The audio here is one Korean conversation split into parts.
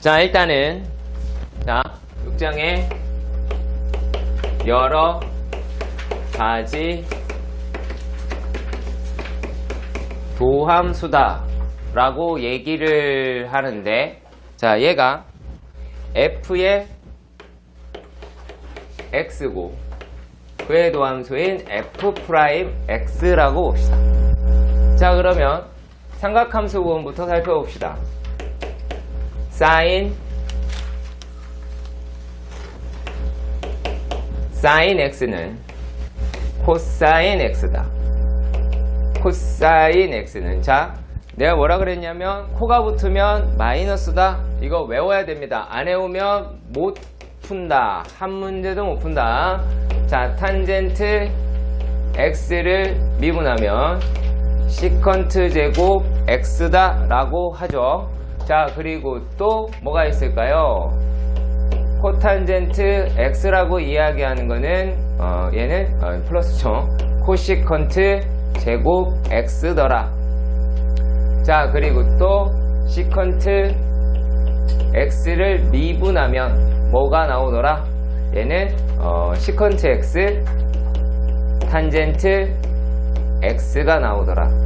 자, 일단은 자, 6장에 여러 가지 도함수다 라고 얘기를 하는데, 자, 얘가 f의 x고 그의 도함수인 f'x라고 봅시다. 자, 그러면 삼각함수 구원부터 살펴봅시다. sin x는 코사인 x다. 코사인 x는, 자, 내가 뭐라 그랬냐면 코가 붙으면 마이너스다. 이거 외워야 됩니다. 안 외우면 못 푼다. 한 문제도 못 푼다. 자, 탄젠트 x를 미분하면 시컨트 제곱 x다 라고 하죠. 자, 그리고 또 뭐가 있을까요? 코탄젠트 x라고 이야기하는 거는 얘는 플러스죠. 코시컨트 제곱 x더라. 자, 그리고 또 시컨트 x를 미분하면 뭐가 나오더라? 얘는 시컨트 x 탄젠트 x가 나오더라.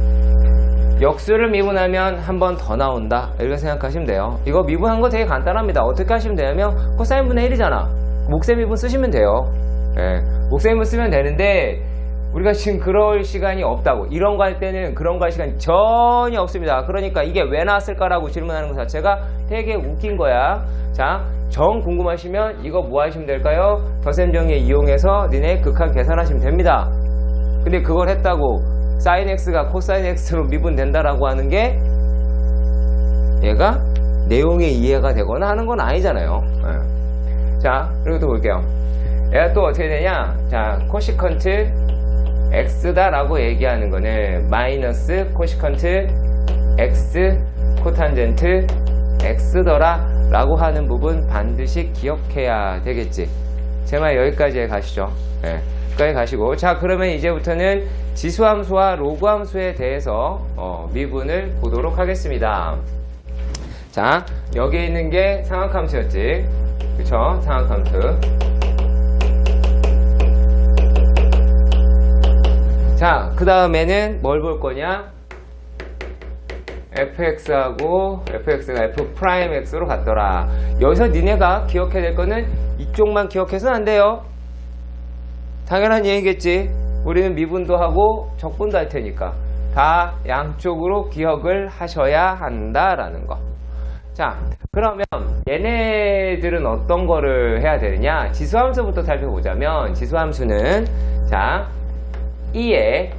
역수를 미분하면 한 번 더 나온다. 이렇게 생각하시면 돼요. 이거 미분한 거 되게 간단합니다. 어떻게 하시면 되냐면 코사인 분의 1이잖아. 목셈 미분 쓰시면 돼요. 예, 목셈 미분 쓰면 되는데 우리가 지금 그럴 시간이 없다고. 이런 거 할 때는 그런 거 할 시간이 전혀 없습니다. 그러니까 이게 왜 나왔을까라고 질문하는 것 자체가 되게 웃긴 거야. 자, 정 궁금하시면 이거 뭐 하시면 될까요? 덧셈 정리 이용해서 니네 극한 계산하시면 됩니다. 근데 그걸 했다고 sin x가 코사인 x로 미분된다라고 하는 게 얘가 내용이 이해가 되거나 하는 건 아니잖아요. 네. 자, 그리고 또 볼게요. 얘가 또 어떻게 되냐? 자, 코시컨트 x다 라고 얘기하는 거는 마이너스 코시컨트 x 코탄젠트 x더라 라고 하는 부분 반드시 기억해야 되겠지. 제 말 여기까지 가시죠. 네. 여기까지 가시고, 자, 그러면 이제부터는 지수함수와 로그함수에 대해서 미분을 보도록 하겠습니다. 자, 여기 있는 게 상악함수였지. 그쵸? 상악함수. 자, 그 다음에는 뭘 볼 거냐? fx하고 fx가 f'x로 갔더라. 여기서 니네가 기억해야 될 거는 이쪽만 기억해서는 안 돼요. 당연한 얘기겠지. 우리는 미분도 하고 적분도 할 테니까 다 양쪽으로 기억을 하셔야 한다라는 거. 자, 그러면 얘네들은 어떤 거를 해야 되느냐? 지수함수부터 살펴보자면, 지수함수는 자 2의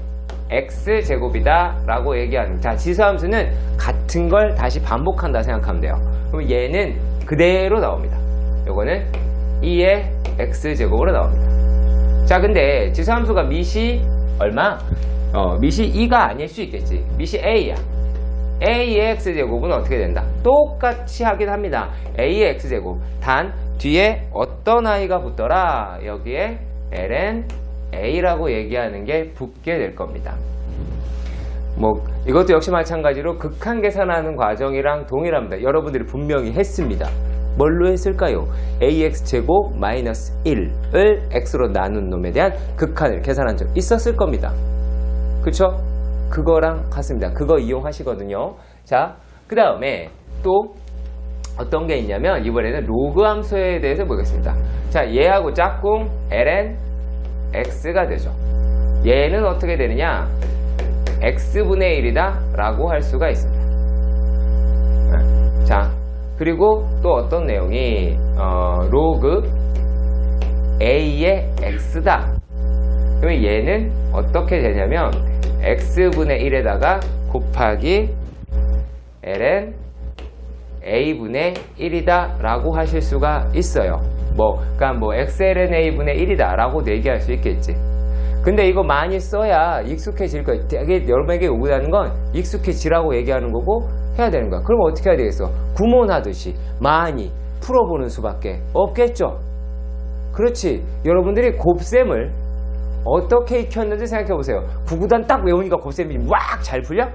x제곱이다 라고 얘기하는, 자, 지수함수는 같은 걸 다시 반복한다 생각하면 돼요. 그럼 얘는 그대로 나옵니다. 요거는 2의 x제곱으로 나옵니다. 자, 근데 지수함수가 밑이 얼마? 밑이 2가 아닐 수 있겠지. 밑이 a야. a의 x제곱은 어떻게 된다? 똑같이 하긴 합니다. a의 x제곱. 단 뒤에 어떤 i가 붙더라? 여기에 ln a라고 얘기하는 게 붙게 될 겁니다. 뭐 이것도 역시 마찬가지로 극한 계산하는 과정이랑 동일합니다. 여러분들이 분명히 했습니다. 뭘로 했을까요? ax제곱 마이너스 1을 x로 나눈 놈에 대한 극한을 계산한 적 있었을 겁니다. 그쵸? 그거랑 같습니다. 그거 이용하시거든요. 자, 그 다음에 또 어떤 게 있냐면 이번에는 로그 함수에 대해서 보겠습니다. 자, 얘하고 짝꿍 ln x가 되죠. 얘는 어떻게 되느냐? x분의 1이다 라고 할 수가 있습니다. 자, 그리고 또 어떤 내용이 로그 a의 x다. 그러면 얘는 어떻게 되냐면 x분의 1에다가 곱하기 ln a분의 1이다 라고 하실 수가 있어요. 그러니까 xln a분의 1이다 라고 얘기할 수 있겠지. 근데 이거 많이 써야 익숙해질 거야. 되게 여러분에게 요구하는 건 익숙해지라고 얘기하는 거고 해야 되는 거야. 그럼 어떻게 해야 되겠어? 구몬하듯이 많이 풀어보는 수밖에 없겠죠. 그렇지. 여러분들이 곱셈을 어떻게 익혔는지 생각해 보세요. 구구단 딱 외우니까 곱셈이 막 잘 풀려?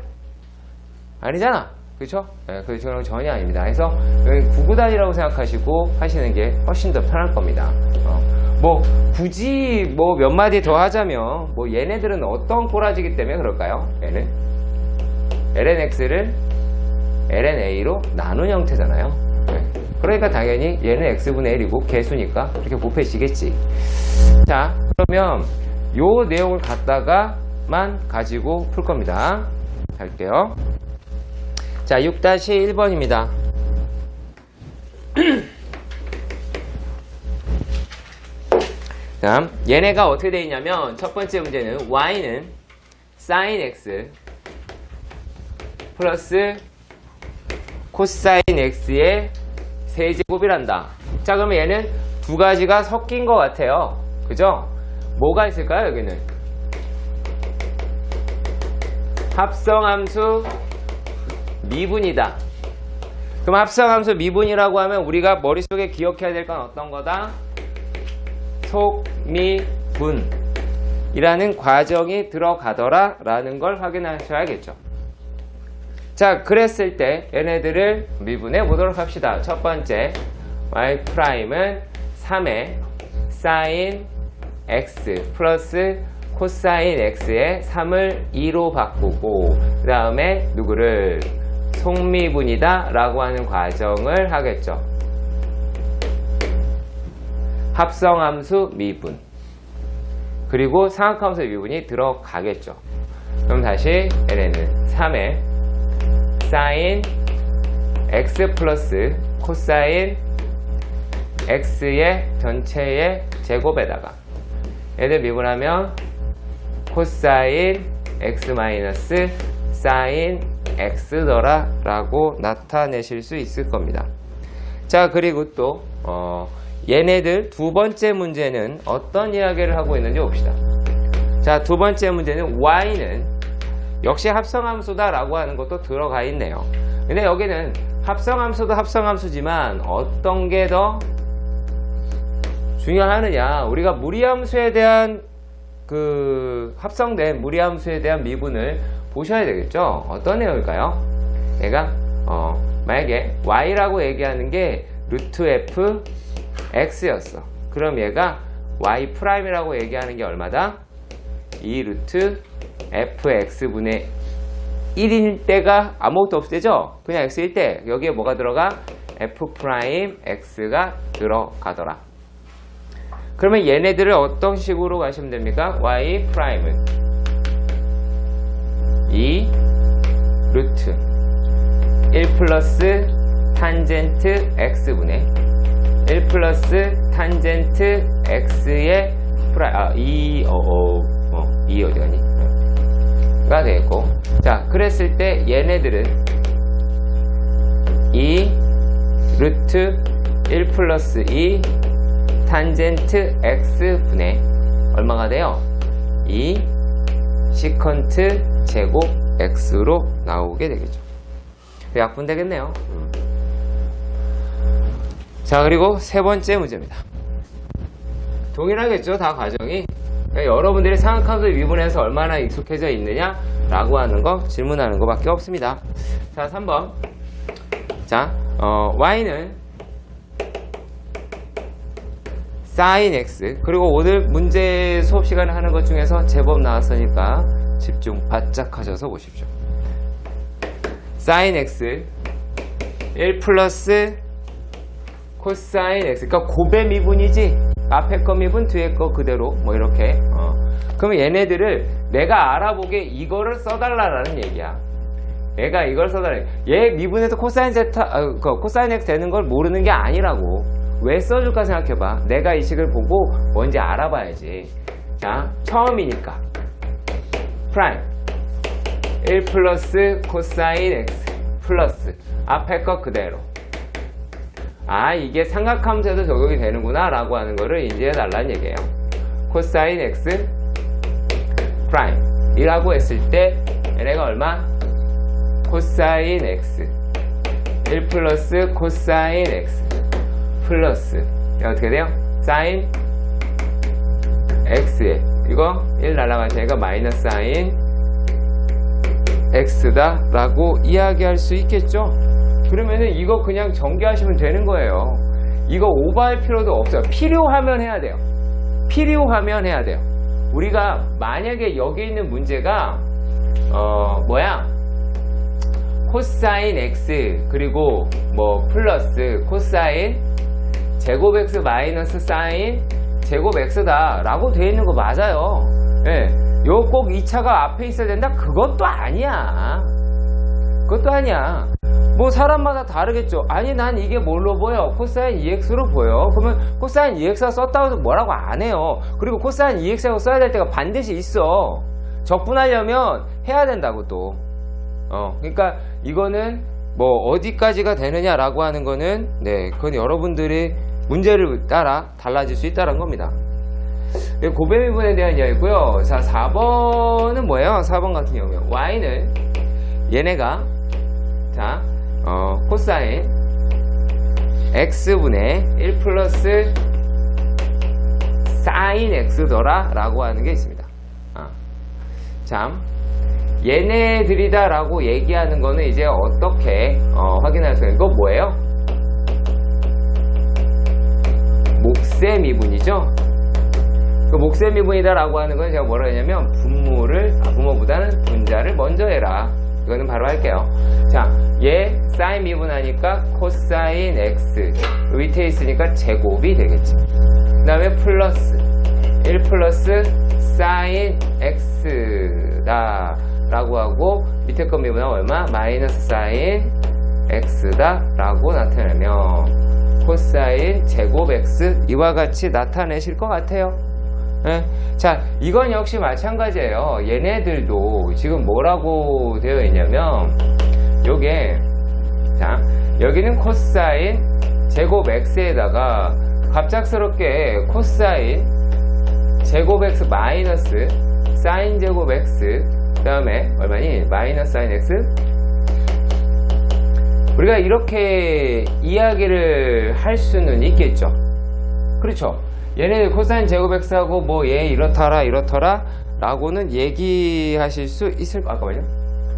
아니잖아. 그렇죠? 네, 그런 거 전혀 아닙니다. 그래서 구구단이라고 생각하시고 하시는 게 훨씬 더 편할 겁니다. 뭐 굳이 뭐 몇 마디 더 하자면 뭐 얘네들은 어떤 꼬라지기 때문에 그럴까요? 얘는 lnx를 lna로 나눈 형태잖아요. 네. 그러니까 당연히 얘는 x분의 1이고 개수니까 이렇게 곱해지겠지. 자, 그러면 요 내용을 갖다가만 가지고 풀 겁니다. 할게요. 자, 6-1번입니다. 다음, 얘네가 어떻게 되어 있냐면 첫 번째 문제는 y는 sin x 플러스 코사인 x의 세제곱이란다. 자, 그러면 얘는 두 가지가 섞인 것 같아요. 그죠? 뭐가 있을까요, 여기는? 합성함수 미분이다. 그럼 합성함수 미분이라고 하면 우리가 머릿속에 기억해야 될 건 어떤 거다? 속미분이라는 과정이 들어가더라 라는 걸 확인하셔야겠죠. 자, 그랬을 때 얘네들을 미분해 보도록 합시다. 첫 번째 y' 은 3의 sin x 플러스 코사인 x에 3을 2로 바꾸고 그 다음에 누구를 속미분이다 라고 하는 과정을 하겠죠. 합성함수 미분 그리고 상악함수 미분이 들어가겠죠. 그럼 다시 얘네는 3의 sin x 플러스 코사인 x의 전체의 제곱에다가 얘들 미분하면 코사인 x 마이너스 사인 x더라 라고 나타내실 수 있을 겁니다. 자, 그리고 또 얘네들 두 번째 문제는 어떤 이야기를 하고 있는지 봅시다. 자, 두 번째 문제는 y는 역시 합성함수다 라고 하는 것도 들어가 있네요. 근데 여기는 합성함수도 합성함수지만 어떤 게 더 중요하느냐, 우리가 무리함수에 대한 합성된 무리함수에 대한 미분을 보셔야 되겠죠. 어떤 내용일까요? 얘가 만약에 y라고 얘기하는 게 루트 f x였어. 그럼 얘가 y 프라임이라고 얘기하는 게 얼마다? 2 루트 fx분의 1일 때가 아무것도 없을 때죠? 그냥 x일 때 여기에 뭐가 들어가? f 프라임 x가 들어가더라. 그러면 얘네들을 어떤 식으로 가시면 됩니까? y 프라임은 2 루트 1 플러스 탄젠트 x분의 1 플러스 탄젠트 x의 2 어디 가니? 가 되겠고, 자, 그랬을 때 얘네들은 2 루트 1 플러스 2 탄젠트 x분의 얼마가 돼요? 2 시컨트 제곱 x로 나오게 되겠죠. 약분 되겠네요. 자, 그리고 세 번째 문제입니다. 동일하겠죠, 다 과정이. 여러분들이 상악함수 미분에서 얼마나 익숙해져 있느냐 라고 하는 거 질문하는 거 밖에 없습니다. 자, 3번. 자, y는 sin x, 그리고 오늘 문제 수업 시간에 하는 것 중에서 제법 나왔으니까 집중 바짝 하셔서 보십시오. sin x 1 플러스 코사인 x, 그러니까 곱의 미분이지, 앞에 거 미분 뒤에 거 그대로 뭐 이렇게. 그러면 얘네들을 내가 알아보게 이거를 써달라라는 얘기야. 얘가 이걸 써달라. 얘 미분에서 코사인 코사인 x 되는 걸 모르는 게 아니라고. 왜 써줄까 생각해봐. 내가 이 식을 보고 뭔지 알아봐야지. 자, 처음이니까 프라임 1 플러스 코사인 x 플러스 앞에 거 그대로. 아, 이게 삼각함수에도 적용이 되는구나 라고 하는 거를 인지해 달라는 얘기예요. 코사인 x 프라임 이라고 했을 때 얘네가 얼마? 코사인 x 1 플러스 코사인 x 플러스 어떻게 돼요? 사인 x에 이거 1 날아가니까 마이너스 사인 x다 라고 이야기할 수 있겠죠. 그러면은 이거 그냥 전개하시면 되는 거예요. 이거 오버할 필요도 없어요. 필요하면 해야 돼요. 필요하면 해야 돼요. 우리가 만약에 여기 있는 문제가 코사인 x 그리고 뭐 플러스 코사인 제곱 x 마이너스 사인 제곱 x다 라고 되어 있는 거 맞아요. 예. 요 꼭 2차가 앞에 있어야 된다? 그것도 아니야. 그것도 아니야. 뭐 사람마다 다르겠죠. 아니 난 이게 뭘로 보여? 코사인 2x로 보여. 그러면 코사인 2x가 썼다고 해서 뭐라고 안 해요. 그리고 코사인 2x라고 써야 될 때가 반드시 있어. 적분하려면 해야 된다고 또. 그러니까 이거는 뭐 어디까지가 되느냐라고 하는 거는 그건 여러분들이 문제를 따라 달라질 수 있다는 겁니다. 고배미분에 대한 이야기고요. 자, 4번은 뭐예요? 4번 같은 경우면 y는 얘네가 자 코사인 x분의 1 플러스 사인 x더라 라고 하는 게 있습니다. 참 얘네들이다 라고 얘기하는 거는 이제 어떻게 확인할 수 있는 거 뭐예요? 목세 미분이죠. 그 목세 미분이다 라고 하는 건 제가 뭐라 했냐면 분모보다는 분자를 먼저 해라. 이거는 바로 할게요. 자, 얘 사인 미분하니까 코사인 x 밑에 있으니까 제곱이 되겠지. 그 다음에 플러스 1 플러스 사인 x다 라고 하고 밑에 거 미분은 얼마? 마이너스 사인 x다 라고 나타내면 코사인 제곱 x 이와 같이 나타내실 것 같아요. 네? 자, 이건 역시 마찬가지예요. 얘네들도 지금 뭐라고 되어 있냐면 요게 자 여기는 코사인 제곱 x에다가 갑작스럽게 코사인 제곱 x 마이너스 사인 제곱 x 그 다음에 얼마니? 마이너스 사인 x. 우리가 이렇게 이야기를 할 수는 있겠죠. 그렇죠. 얘네들 코사인 제곱 x하고 뭐 얘 이렇더라 라고는 얘기하실 수 있을 거. 잠깐만요.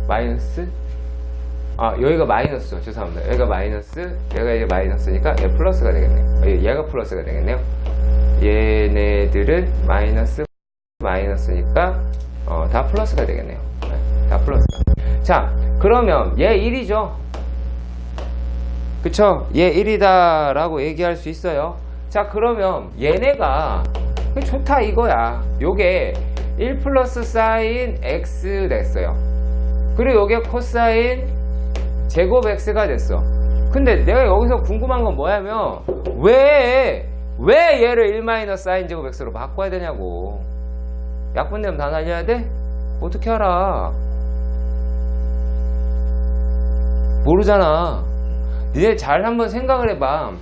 마이너스 여기가 마이너스 죄송합니다. 여기가 마이너스 얘가 이제 마이너스니까 얘 플러스가 되겠네요. 얘가 플러스가 되겠네요. 얘네들은 마이너스니까 다 플러스가 되겠네요. 다 플러스가. 자, 그러면 얘 1이죠. 그쵸? 얘 1이다 라고 얘기할 수 있어요. 자, 그러면 얘네가 좋다 이거야. 요게 1 플러스 사인 x 됐어요. 그리고 요게 코사인 제곱 x가 됐어. 근데 내가 여기서 궁금한 건 뭐냐면 왜 얘를 1 마이너스 사인 제곱 x로 바꿔야 되냐고. 약분되면 다 날려야 돼? 어떻게 알아? 모르잖아. 니네 잘 한번 생각을 해봐.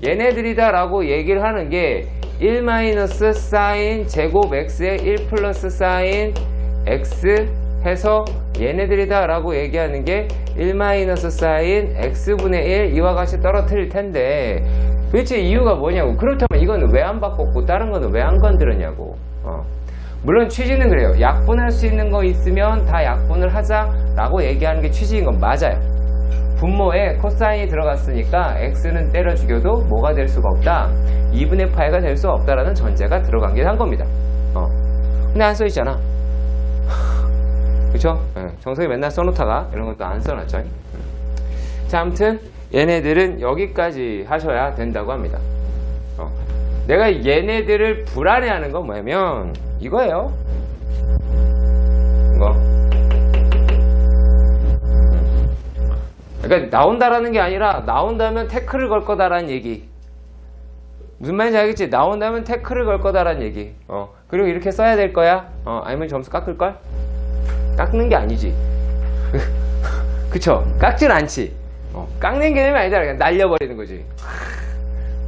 얘네들이다 라고 얘기를 하는 게 1 마이너스 사인 제곱 x에 1 플러스 사인 x 해서 얘네들이다 라고 얘기하는 게 1 마이너스 사인 x분의 1 이와 같이 떨어뜨릴 텐데 도대체 이유가 뭐냐고. 그렇다면 이거는 왜 안 바꿨고 다른 거는 왜 안 건드렸냐고. 물론 취지는 그래요. 약분할 수 있는 거 있으면 다 약분을 하자 라고 얘기하는 게 취지인 건 맞아요. 분모에 코사인이 들어갔으니까 x는 때려 죽여도 뭐가 될 수가 없다. 2분의 파이가 될 수 없다라는 전제가 들어간긴 한 겁니다. 근데 안 써있잖아. 그쵸? 정석이 맨날 써놓다가 이런 것도 안 써놨죠. 자, 아무튼 얘네들은 여기까지 하셔야 된다고 합니다. 내가 얘네들을 불안해하는 건 뭐냐면 이거예요. 이거. 그러니까 나온다라는 게 아니라 나온다면 태클을 걸 거다라는 얘기. 무슨 말인지 알겠지? 나온다면 태클을 걸 거다라는 얘기. 그리고 이렇게 써야 될 거야? 아니면 점수 깎을걸? 깎는 게 아니지. 그쵸? 깎진 않지. 깎는 개념이 아니잖아. 그냥 날려버리는 거지.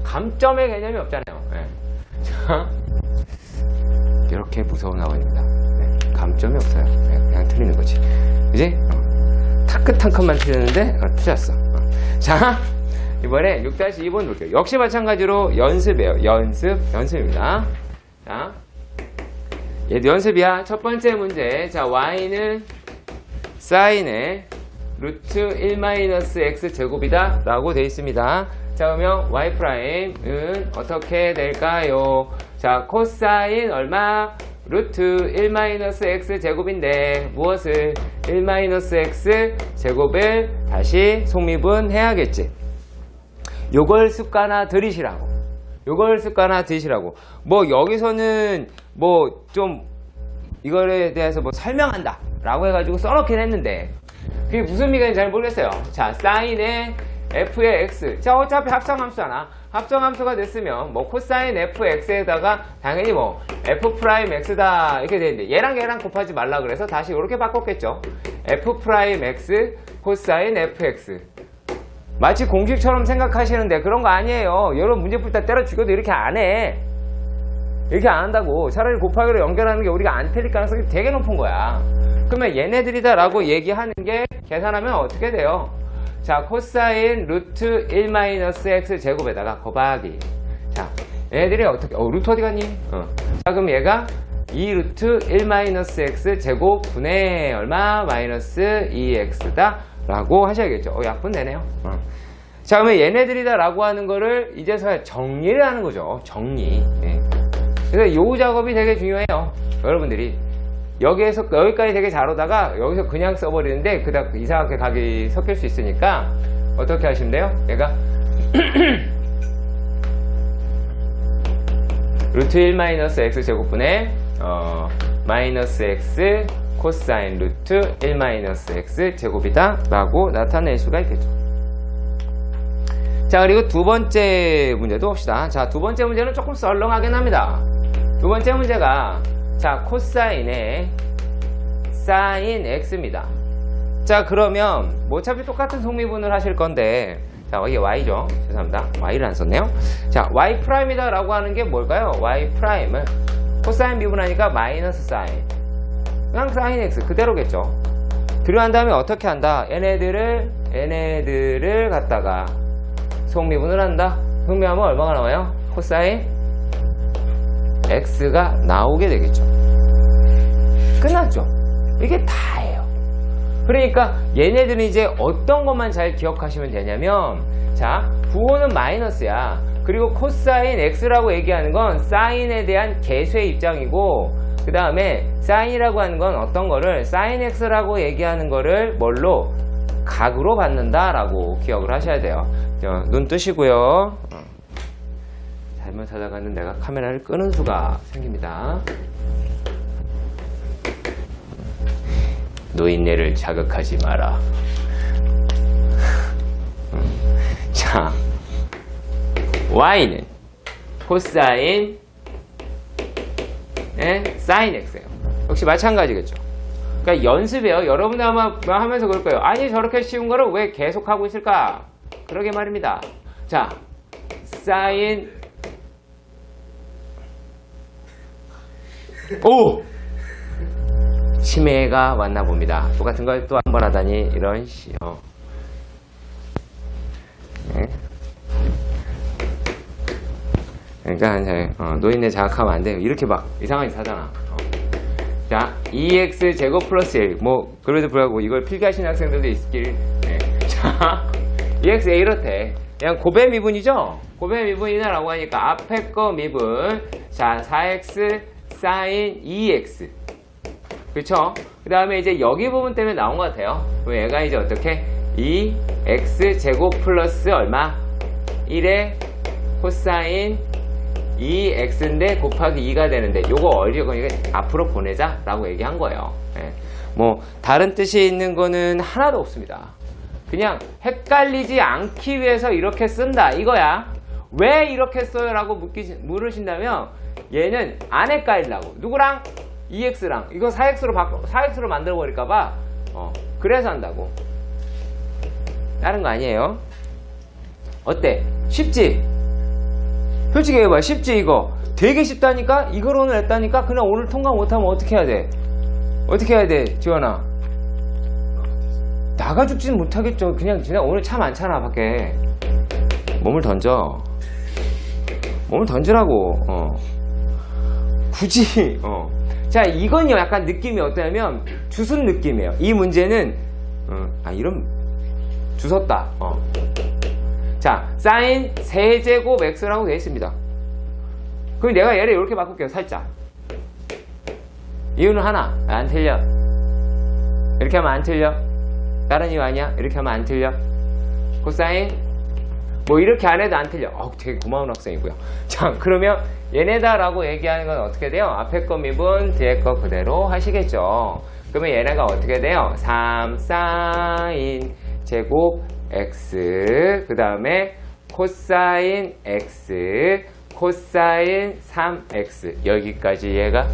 감점의 개념이 없잖아요. 자, 이렇게 무서운 학원입니다. 감점이 없어요. 그냥 틀리는 거지. 그지? 타끗한 컷만 틀렸는데 틀렸어. 자, 이번에 6-2번 볼게요. 역시 마찬가지로 연습이에요. 연습입니다. 자, 얘도 연습이야. 첫 번째 문제. 자, y는 사인의 루트 1-x 제곱이다 라고 되어 있습니다. 자, 그러면 y'은 어떻게 될까요? 자, 코사인 얼마? 루트 1-x 제곱인데 무엇을? 1-x 제곱을 다시 속미분 해야겠지. 요걸 습관화 들이시라고. 요걸 습관화 들이시라고. 뭐 여기서는 뭐 좀 이거에 대해서 뭐 설명한다 라고 해가지고 써놓긴 했는데 그게 무슨 의미인지 잘 모르겠어요. 자, 사인의 f의 x. 자, 어차피 합성함수잖아. 합성함수가 됐으면 뭐 코사인 fx에다가 당연히 뭐 f'x다 이렇게 되는데 얘랑 곱하지 말라 그래서 다시 이렇게 바꿨겠죠. f'x 코사인 fx. 마치 공식처럼 생각하시는데 그런 거 아니에요. 여러분 문제 풀 때 때려 죽여도 이렇게 안 해. 이렇게 안 한다고. 차라리 곱하기로 연결하는 게 우리가 안 틀릴 가능성이 되게 높은 거야. 그러면 얘네들이다 라고 얘기하는 게 계산하면 어떻게 돼요? 자, 코사인 루트 1-x 제곱에다가 곱하기. 자, 얘네들이 어떻게, 루트 어디 갔니? 자, 그럼 얘가 2루트 1-x 제곱 분의 얼마? 마이너스 2x다 라고 하셔야겠죠. 약분 되네요. 자, 그러면 얘네들이다 라고 하는 거를 이제서야 정리를 하는 거죠. 정리. 예. 그래서 요 작업이 되게 중요해요. 여러분들이. 여기까지 되게 잘 오다가 여기서 그냥 써버리는데 그다음 이상하게 각이 섞일 수 있으니까 어떻게 하시면 돼요? 얘가 루트 1-x 제곱분의 마이너스 x 코사인 루트 1-x 제곱이다 라고 나타낼 수가 있겠죠. 자, 그리고 두 번째 문제도 봅시다. 자, 두 번째 문제는 조금 썰렁하긴 합니다. 두 번째 문제가 자, 코사인의 사인 x입니다. 자, 그러면 뭐 어차피 똑같은 속미분을 하실 건데 자, 이게 y죠. 죄송합니다. y를 안 썼네요. 자, y'이다 라고 하는 게 뭘까요? y'은 코사인 미분하니까 마이너스 사인. 그냥 사인 x 그대로겠죠. 들어간 다음에 어떻게 한다? 얘네들을 갖다가 속미분을 한다. 속미하면 얼마가 나와요? 코사인 x가 나오게 되겠죠. 끝났죠. 이게 다예요. 그러니까 얘네들은 이제 어떤 것만 잘 기억하시면 되냐면 자, 부호는 마이너스야. 그리고 코사인 x라고 얘기하는 건 사인에 대한 계수의 입장이고 그 다음에 사인이라고 하는 건 어떤 거를 사인 x라고 얘기하는 거를 뭘로? 각으로 받는다 라고 기억을 하셔야 돼요. 눈 뜨시고요. 잘못하다가는 내가 카메라를 끄는 수가 생깁니다. 노인네를 자극하지 마라. 자, y는 코사인 사인 x예요. 역시 마찬가지겠죠. 그러니까 연습이에요. 여러분들 아마 하면서 그럴 거예요. 아니, 저렇게 쉬운 거를 왜 계속 하고 있을까? 그러게 말입니다. 자, 사인 오! 치매가 왔나 봅니다. 똑같은 걸 또 한 번 하다니 이런 네. 그러니까 노인네 자극하면 안 돼요. 이렇게 막 이상한 짓 하잖아. 자, 2x 제곱 플러스 1. 뭐 그래도 불구하고 이걸 필기하시는 학생들도 있길. 네. 자, 2x에 이렇대. 그냥 곱의 미분이죠? 곱의 미분이다라고 하니까 앞에 거 미분. 자, 4x 사인 2x. 그쵸? 그 다음에 이제 여기 부분 때문에 나온 것 같아요. 그럼 얘가 이제 어떻게? 2x 제곱 플러스 얼마? 1의 코사인 2x인데 곱하기 2가 되는데 요거 어려워. 이거 앞으로 보내자 라고 얘기한 거예요. 예. 뭐 다른 뜻이 있는 거는 하나도 없습니다. 그냥 헷갈리지 않기 위해서 이렇게 쓴다 이거야. 왜 이렇게 써요? 라고 물으신다면 얘는 안 헷갈리려고. 누구랑? 2x랑 이거 4x로 만들어 버릴까봐 그래서 한다고. 다른 거 아니에요. 어때? 쉽지? 솔직히 해봐. 쉽지 이거? 되게 쉽다니까? 이걸 오늘 했다니까? 그냥 오늘 통과 못하면 어떻게 해야 돼? 어떻게 해야 돼 지원아? 나가 죽지는 못하겠죠. 그냥 오늘 차 많잖아 밖에. 몸을 던져. 몸을 던지라고. 굳이 자, 이건요, 약간 느낌이 어떠냐면, 주순 느낌이에요. 이 문제는, 이런, 주웠다. 자, 사인 세제곱 x라고 되어 있습니다. 그럼 내가 얘를 이렇게 바꿀게요, 살짝. 이유는 하나, 안 틀려. 이렇게 하면 안 틀려. 다른 이유 아니야? 이렇게 하면 안 틀려. 코사인, 뭐 이렇게 안 해도 안 틀려. 되게 고마운 학생이고요. 자, 그러면 얘네다라고 얘기하는 건 어떻게 돼요? 앞에 거 미분, 뒤에 거 그대로 하시겠죠. 그러면 얘네가 어떻게 돼요? 3 사인 제곱 x, 그 다음에 코사인 x, 코사인 3x, 여기까지 얘가.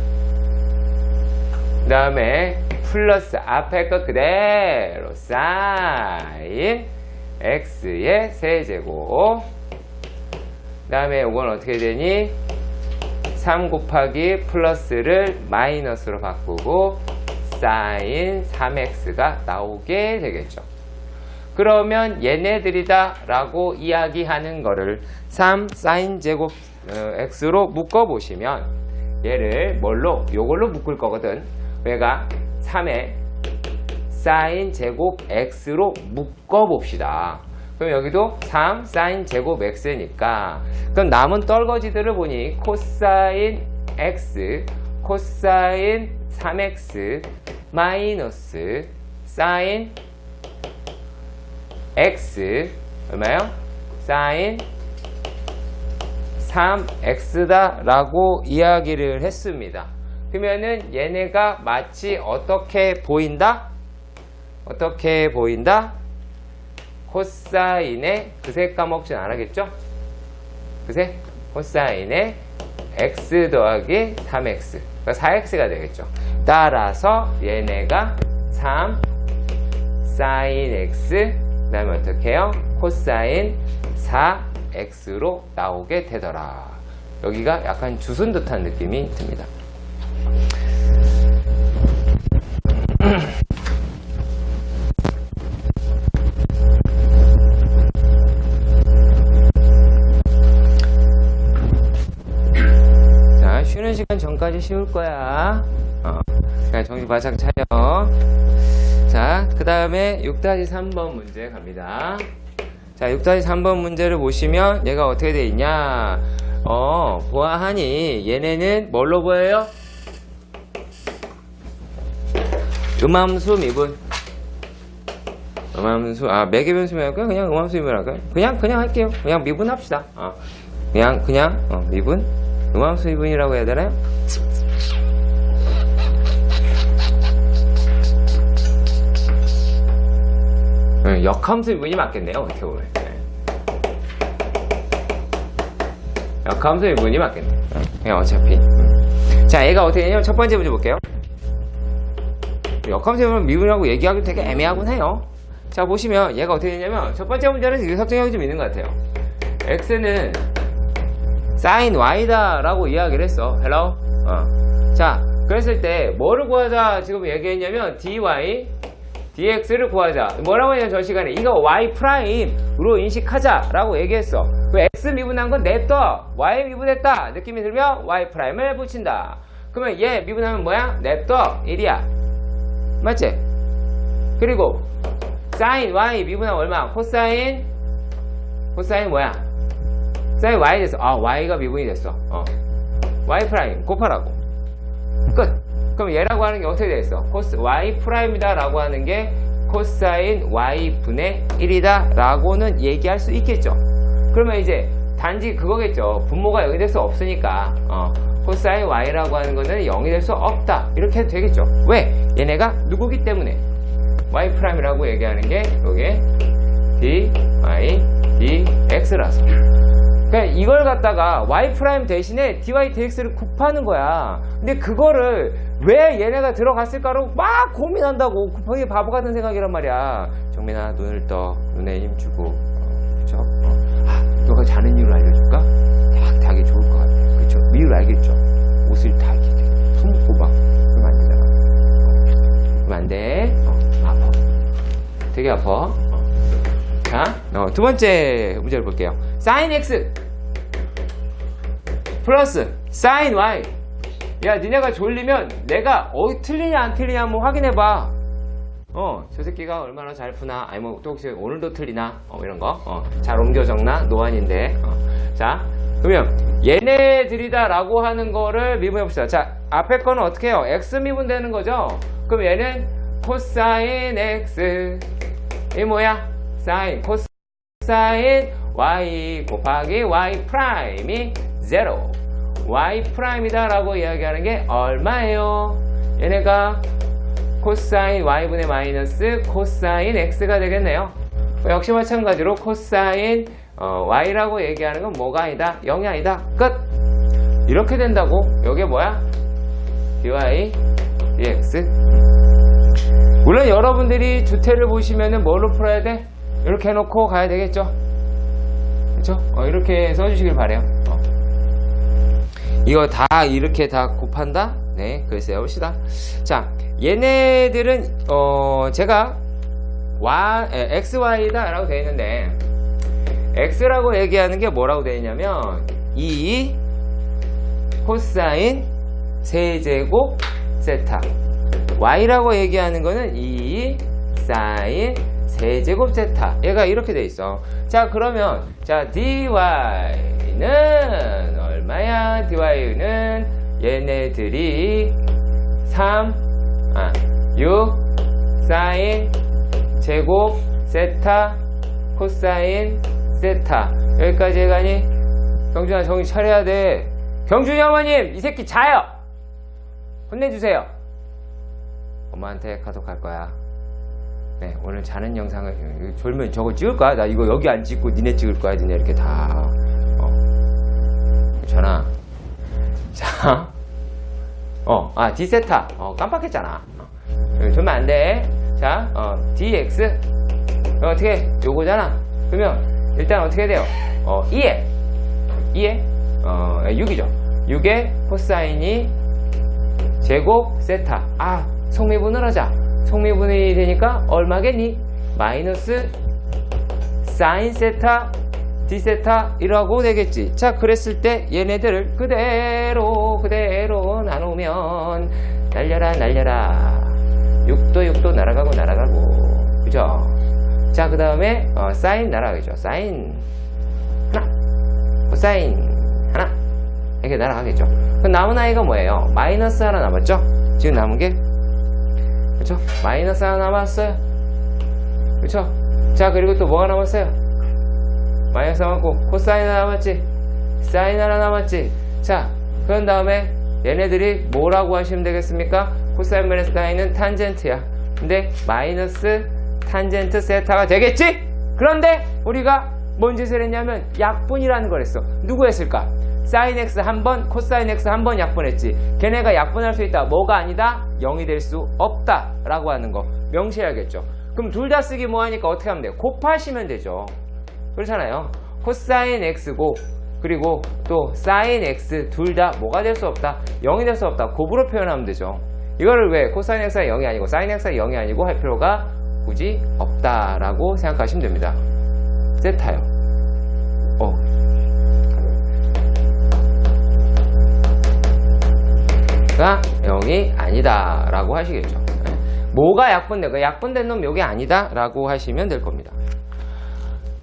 그 다음에 플러스 앞에 거 그대로 사인 x의 세제곱. 그 다음에 이건 어떻게 되니? 3 곱하기 플러스를 마이너스로 바꾸고 사인 3x가 나오게 되겠죠. 그러면 얘네들이다 라고 이야기하는 거를 3 사인 제곱 x로 묶어보시면 얘를 뭘로? 요걸로 묶을 거거든. 얘가 3에 사인 제곱 x로 묶어봅시다. 그럼 여기도 3 사인 제곱 x니까 그럼 남은 떨거지들을 보니 코사인 x, 코사인 3x 마이너스 사인 x 얼마요? 사인 3x다 라고 이야기를 했습니다. 그러면은 얘네가 마치 어떻게 보인다? 어떻게 보인다? 코사인의 그새 까먹진 않았겠죠? 그새 코사인의 x 더하기 3x, 그러니까 4x가 되겠죠. 따라서 얘네가 3 사인 x, 그 다음에 어떻게 해요? 코사인 4x로 나오게 되더라. 여기가 약간 주순 듯한 느낌이 듭니다. 자, 쉬는 시간 전까지 쉬울 거야. 그냥 정신 바짝 차려. 자, 그 다음에 6-3번 문제 갑니다. 자, 6-3번 문제를 보시면 얘가 어떻게 돼 있냐? 보아하니 얘네는 뭘로 보여요? 음함수 미분. 음함수, 매개 변수면 할까요? 그냥 음함수 미분 할까요? 그냥 할게요. 그냥 미분합시다. 그냥 미분? 음함수 미분이라고 해야 되나요? 역함수 미분이 맞겠네요. 어떻게 보면. 역함수 미분이 맞겠네요. 그냥 어차피. 자, 얘가 어떻게 되냐면 첫 번째 문제 볼게요. 역함수 미분이라고 얘기하기 되게 애매하곤 해요. 자, 보시면 얘가 어떻게 되냐면 첫 번째 문제는 설정형이 좀 있는 것 같아요. x는 sin y다 라고 이야기를 했어. hello? 자, 그랬을 때 뭐를 구하자 지금 얘기했냐면 dy dx를 구하자. 뭐라고 했냐 저 시간에 이거 y 프라임으로 인식하자 라고 얘기했어. 그 x 미분한 건 냅둬. y 미분했다 느낌이 들면 y 프라임을 붙인다. 그러면 얘 미분하면 뭐야? 냅둬 1이야. 맞지? 그리고 sin y 미분하면 얼마? 코사인 뭐야? sin y 됐어. y가 미분이 됐어. y 프라임 곱하라고. 끝. 그럼 얘라고 하는 게 어떻게 되겠어? 코스 y 프라임이다 라고 하는 게 코사인 y 분의 1이다 라고는 얘기할 수 있겠죠. 그러면 이제 단지 그거겠죠. 분모가 0이 될 수 없으니까 코사인 y라고 하는 거는 0이 될 수 없다 이렇게 해도 되겠죠. 왜? 얘네가 누구기 때문에 y 프라임이라고 얘기하는 게 요게 dy dx라서. 그러니까 이걸 갖다가 y 프라임 대신에 dy dx를 곱하는 거야. 근데 그거를 왜 얘네가 들어갔을까로 막 고민한다고. 곱하기 바보 같은 생각이란 말이야. 정민아 눈을 떠. 눈에 힘 주고. 그쵸? 너가 자는 이유를 알려줄까? 딱 자기 좋을 것 같아. 그쵸? 이유를 알겠죠? 옷을 다 이렇게 품고 막 그러면 안 되잖아. 그러면 안 돼. 아파. 되게 아파. 자, 두 번째 문제를 볼게요. sin x 플러스 sin y 야, 니네가 졸리면 내가 틀리냐 안 틀리냐 한번 확인해봐. 저 새끼가 얼마나 잘 푸나, 아니 뭐 또 혹시 오늘도 틀리나, 이런 거, 잘 옮겨 적나, 노안인데. 자, 그러면 얘네들이다라고 하는 거를 미분해 봅시다. 자, 앞에 거는 어떻게 해요? x 미분 되는 거죠? 그럼 얘는 코사인 x, 이 뭐야? 사인, 코사인 y 곱하기 y 프라임이 0. y 프라임이다 라고 이야기하는 게 얼마예요? 얘네가 코사인 y분의 마이너스 코사인 x가 되겠네요. 역시 마찬가지로 코사인 y라고 얘기하는 건 뭐가 아니다? 0이 아니다. 끝! 이렇게 된다고. 여기에 뭐야? dy dx. 물론 여러분들이 주태를 보시면은 뭘로 풀어야 돼? 이렇게 해놓고 가야 되겠죠? 그쵸? 이렇게 써주시길 바래요. 이거 다 이렇게 다 곱한다? 네, 글쎄 해봅시다. 자, 얘네들은 제가 xy다 라고 되어 있는데, x라고 얘기하는 게 뭐라고 되어 있냐면 2 코사인 세제곱 세타, y라고 얘기하는 거는 2 사인 세제곱 세타. 얘가 이렇게 돼 있어. 자, 그러면 자 dy는 얼마야? dy는 얘네들이 6 사인 제곱 세타 코사인 세타. 여기까지 해가니? 경준아, 정신 차려야 돼. 경준이 어머님, 이 새끼 자요. 혼내주세요. 엄마한테 카톡할 거야. 네, 오늘 자는 영상을 졸면 저거 찍을 거야. 나 이거 여기 안 찍고 니네 찍을 거야. 니네 이렇게 다. 전화. 자, d세타. 깜빡했잖아. 졸면 안 돼. 자, dx. 어떻게? 요거잖아. 그러면 일단 어떻게 돼요? 2에 6이죠. 6에 코사인이 제곱 세타. 속미분을 하자. 속미분이 되니까 얼마겠니? 마이너스 사인 세타 d세타 이라고 되겠지. 자, 그랬을 때 얘네들을 그대로 나누면 날려라 6도 날아가고 그죠? 자, 그 다음에 사인 날아가겠죠. 사인 하나, 코사인 하나, 이렇게 날아가겠죠. 그럼 남은 아이가 뭐예요? 마이너스 하나 남았죠? 지금 남은 게, 그렇죠? 마이너스 하나 남았어요. 그렇죠? 자, 그리고 또 뭐가 남았어요? 마이너스 남았고 코사인 하나 남았지? 사인 하나 남았지? 자, 그런 다음에 얘네들이 뭐라고 하시면 되겠습니까? 코사인 마이너스 사인은 탄젠트야. 근데 마이너스 탄젠트 세타가 되겠지? 그런데 우리가 뭔 짓을 했냐면 약분이라는 걸 했어. 누구 했을까? 사인 x 한 번, 코사인 x 한 번 약분했지. 걔네가 약분할 수 있다. 뭐가 아니다? 0이 될 수 없다 라고 하는 거 명시해야겠죠. 그럼 둘 다 쓰기 뭐하니까 어떻게 하면 돼요? 곱하시면 되죠. 그렇잖아요. 코사인 x고 그리고 또 사인 x 둘 다 뭐가 될 수 없다? 0이 될 수 없다. 곱으로 표현하면 되죠. 이거를 왜 코사인 x가 0이 아니고 사인 x가 0이 아니고 할 필요가 굳이 없다라고 생각하시면 됩니다. 세타요. 가 0이 아니다 라고 하시겠죠. 뭐가 약분된 거? 약분된 놈 여기 아니다 라고 하시면 될 겁니다.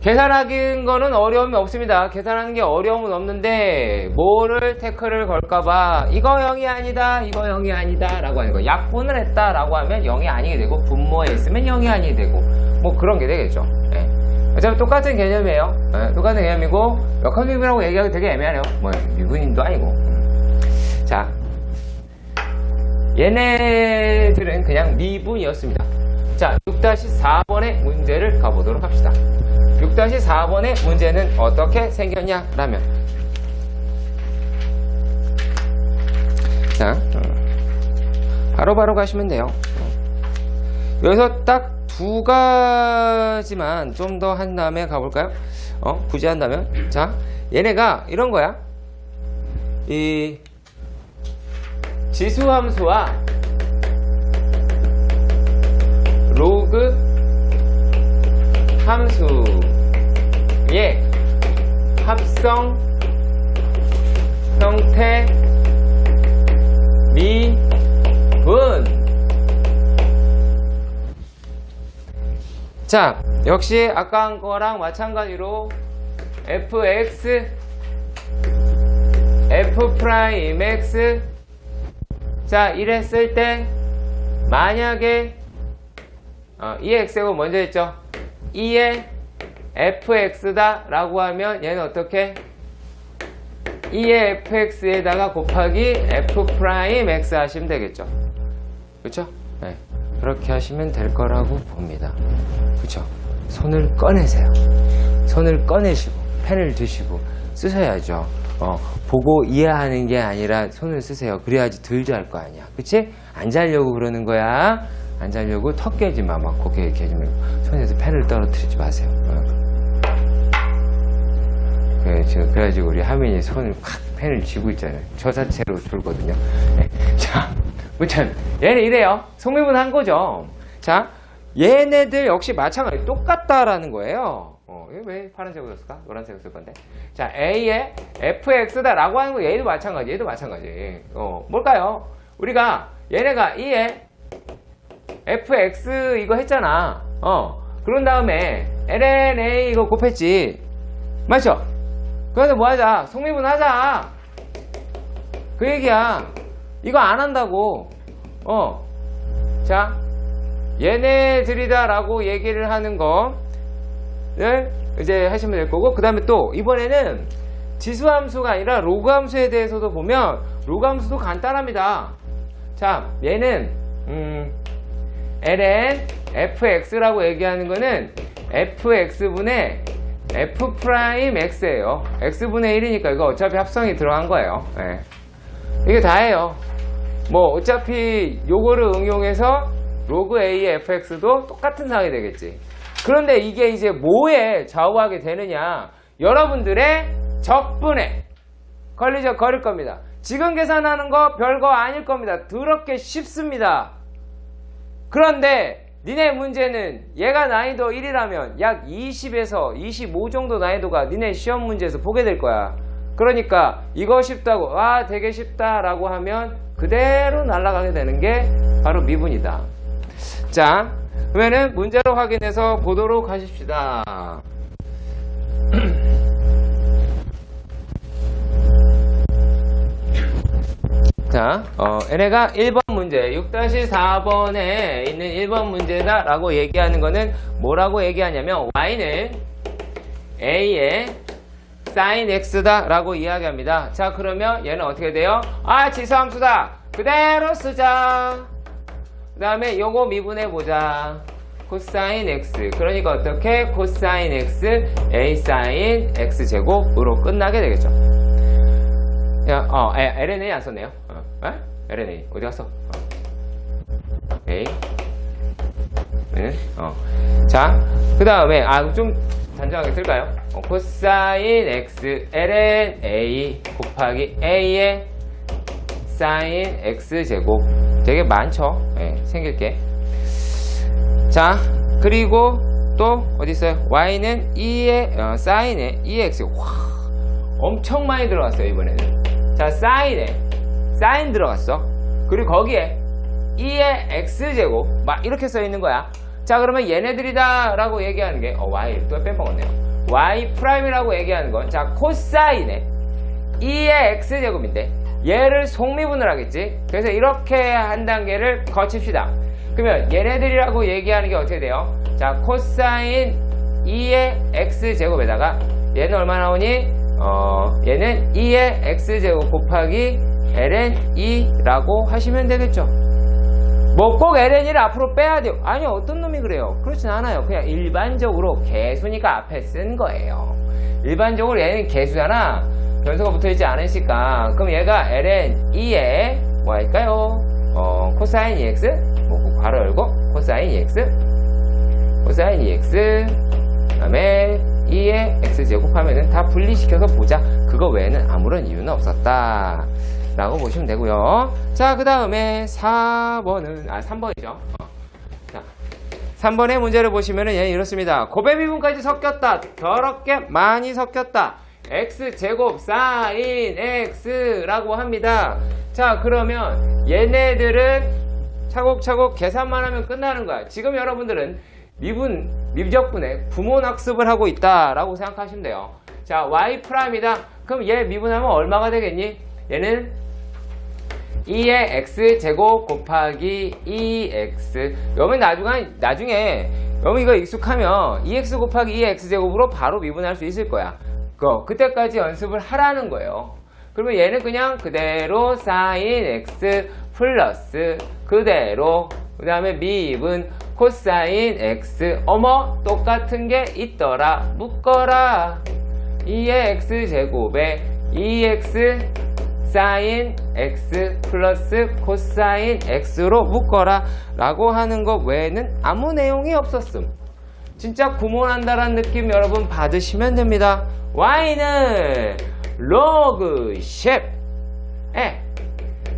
계산하는 거는 어려움이 없습니다. 계산하는 게 어려움은 없는데 뭐를 태클을 걸까봐 이거 0이 아니다 이거 0이 아니다 라고 하는 거. 약분을 했다 라고 하면 0이 아니게 되고 분모했으면 0이 아니게 되고 뭐 그런 게 되겠죠. 어차피 똑같은 개념이에요. 똑같은 개념이고 역학미분이라고 얘기하기 되게 애매하네요. 뭐 미분인도 아니고. 자, 얘네들은 그냥 미분이었습니다. 자, 6-4번의 문제를 가보도록 합시다. 6-4번의 문제는 어떻게 생겼냐 라면, 자, 바로바로 가시면 돼요. 여기서 딱 두 가지만 좀 더 한 다음에 가볼까요? 굳이 한다면, 자, 얘네가 이런 거야. 이 지수함수와 로그 함수의 합성 형태 미분. 자, 역시 아까 한 거랑 마찬가지로 fx f'x. 자, 이랬을 때 만약에 이 x가 먼저 했죠. 2의 fx다 라고 하면 얘는 어떻게? 2의 fx에다가 곱하기 f'x 하시면 되겠죠. 그렇죠? 네. 그렇게 하시면 될 거라고 봅니다. 그렇죠? 손을 꺼내세요. 손을 꺼내시고 펜을 드시고 쓰셔야죠. 보고 이해하는 게 아니라 손을 쓰세요. 그래야지 덜 잘 거 아니야. 그치? 안 자려고 그러는 거야. 안 자려고 턱 깨지 마. 막 고개 이렇게 해주면 손에서 펜을 떨어뜨리지 마세요. 그래가지고 우리 하민이 손을 확 펜을 쥐고 있잖아요. 저 자체로 졸거든요. 네. 자, 무튼 얘는 이래요. 성미분 한 거죠. 자, 얘네들 역시 마찬가지 똑같다라는 거예요. 왜 파란색으로 썼을까? 노란색으로 쓸 건데. 자, A의 fx다 라고 하는 거 얘도 마찬가지. 얘도 마찬가지. 뭘까요? 우리가 얘네가 2의 fx 이거 했잖아. 그런 다음에 ln a 이거 곱했지. 맞죠? 그래서 뭐 하자? 성미분 하자. 그 얘기야. 이거 안 한다고. 자, 얘네들이다 라고 얘기를 하는 거를 이제 하시면 될 거고, 그 다음에 또 이번에는 지수함수가 아니라 로그함수에 대해서도 보면 로그함수도 간단합니다. 자, 얘는 ln fx라고 얘기하는 거는 fx분의 f'x예요. x분의 1이니까 이거 어차피 합성이 들어간 거예요. 네. 이게 다예요. 뭐 어차피 요거를 응용해서 로그 a의 fx도 똑같은 상황이 되겠지. 그런데 이게 이제 뭐에 좌우하게 되느냐? 여러분들의 적분에 걸릴 겁니다. 지금 계산하는 거 별거 아닐 겁니다. 더럽게 쉽습니다. 그런데 니네 문제는 얘가 난이도 1이라면 약 20에서 25 정도 난이도가 니네 시험 문제에서 보게 될 거야. 그러니까 이거 쉽다고 되게 쉽다라고 하면 그대로 날아가게 되는 게 바로 미분이다. 자, 그러면은 문제로 확인해서 보도록 하십시다. 자, 얘네가 1번 문제, 6-4번에 있는 1번 문제다 라고 얘기하는 거는 뭐라고 얘기하냐면 y는 a의 sin x다 라고 이야기합니다. 자, 그러면 얘는 어떻게 돼요? 지수함수다. 그대로 쓰자. 그 다음에 요거 미분해보자. 코사인 x. 그러니까 어떻게? 코사인 x a sin x 제곱으로 끝나게 되겠죠. 야, LNA 안 썼네요. LNA 어디 갔어? A. 자, 그 다음에 좀 단정하게 쓸까요? 코사인 x ln a 곱하기 a의 sin x 제곱. 되게 많죠? 네, 생길 게. 자, 그리고 또 어디 있어요? y는 2의 sin의 2x. 엄청 많이 들어갔어요 이번에는. 자, sin 들어갔어. 그리고 거기에 2의 x제곱 막 이렇게 써 있는 거야. 자, 그러면 얘네들이다 라고 얘기하는 게 y 또 빼먹었네요. y 프라임이라고 얘기하는 건 자, 코사인의 2의 x제곱인데 얘를 속미분을 하겠지. 그래서 이렇게 한 단계를 거칩시다. 그러면 얘네들이라고 얘기하는 게 어떻게 돼요? 자, 코사인 2의 x제곱에다가 얘는 얼마 나오니? 얘는 2의 x제곱 곱하기 ln 2라고 하시면 되겠죠. 뭐 꼭 ln을 앞으로 빼야 돼요. 아니요, 어떤 놈이 그래요? 그렇진 않아요. 그냥 일반적으로 개수니까 앞에 쓴 거예요. 일반적으로 얘는 개수잖아. 변수가 붙어있지 않으니까. 그럼 얘가 ln 2에 뭐 할까요? 코사인 2x 뭐 괄호 열고 코사인 2x 코사인 2x 그 다음에 2의 x제곱 하면은 다 분리시켜서 보자. 그거 외에는 아무런 이유는 없었다 라고 보시면 되고요. 자, 그 다음에 4번은 3번이죠. 자, 3번의 문제를 보시면은 얘는 이렇습니다. 곱의 미분까지 섞였다. 더럽게 많이 섞였다. x제곱 sin x라고 합니다. 자, 그러면 얘네들은 차곡차곡 계산만 하면 끝나는 거야. 지금 여러분들은 미적분의 구몬학습을 하고 있다라고 생각하시면 돼요. 자, y'이다. 그럼 얘 미분하면 얼마가 되겠니? 얘는 2의 x제곱 곱하기 2x. 여러분 나중에 여러분 이거 익숙하면 2x 곱하기 2x제곱으로 바로 미분할 수 있을 거야. 그때까지 연습을 하라는 거예요. 그러면 얘는 그냥 그대로 sin x 플러스 그대로 그 다음에 미분 코사인 x. 어머, 똑같은 게 있더라. 묶어라. 2의 x제곱에 2x sin x 플러스 코사인 x로 묶어라 라고 하는 것 외에는 아무 내용이 없었음. 진짜 구몬한다라는 느낌 여러분 받으시면 됩니다. y는 로그 10에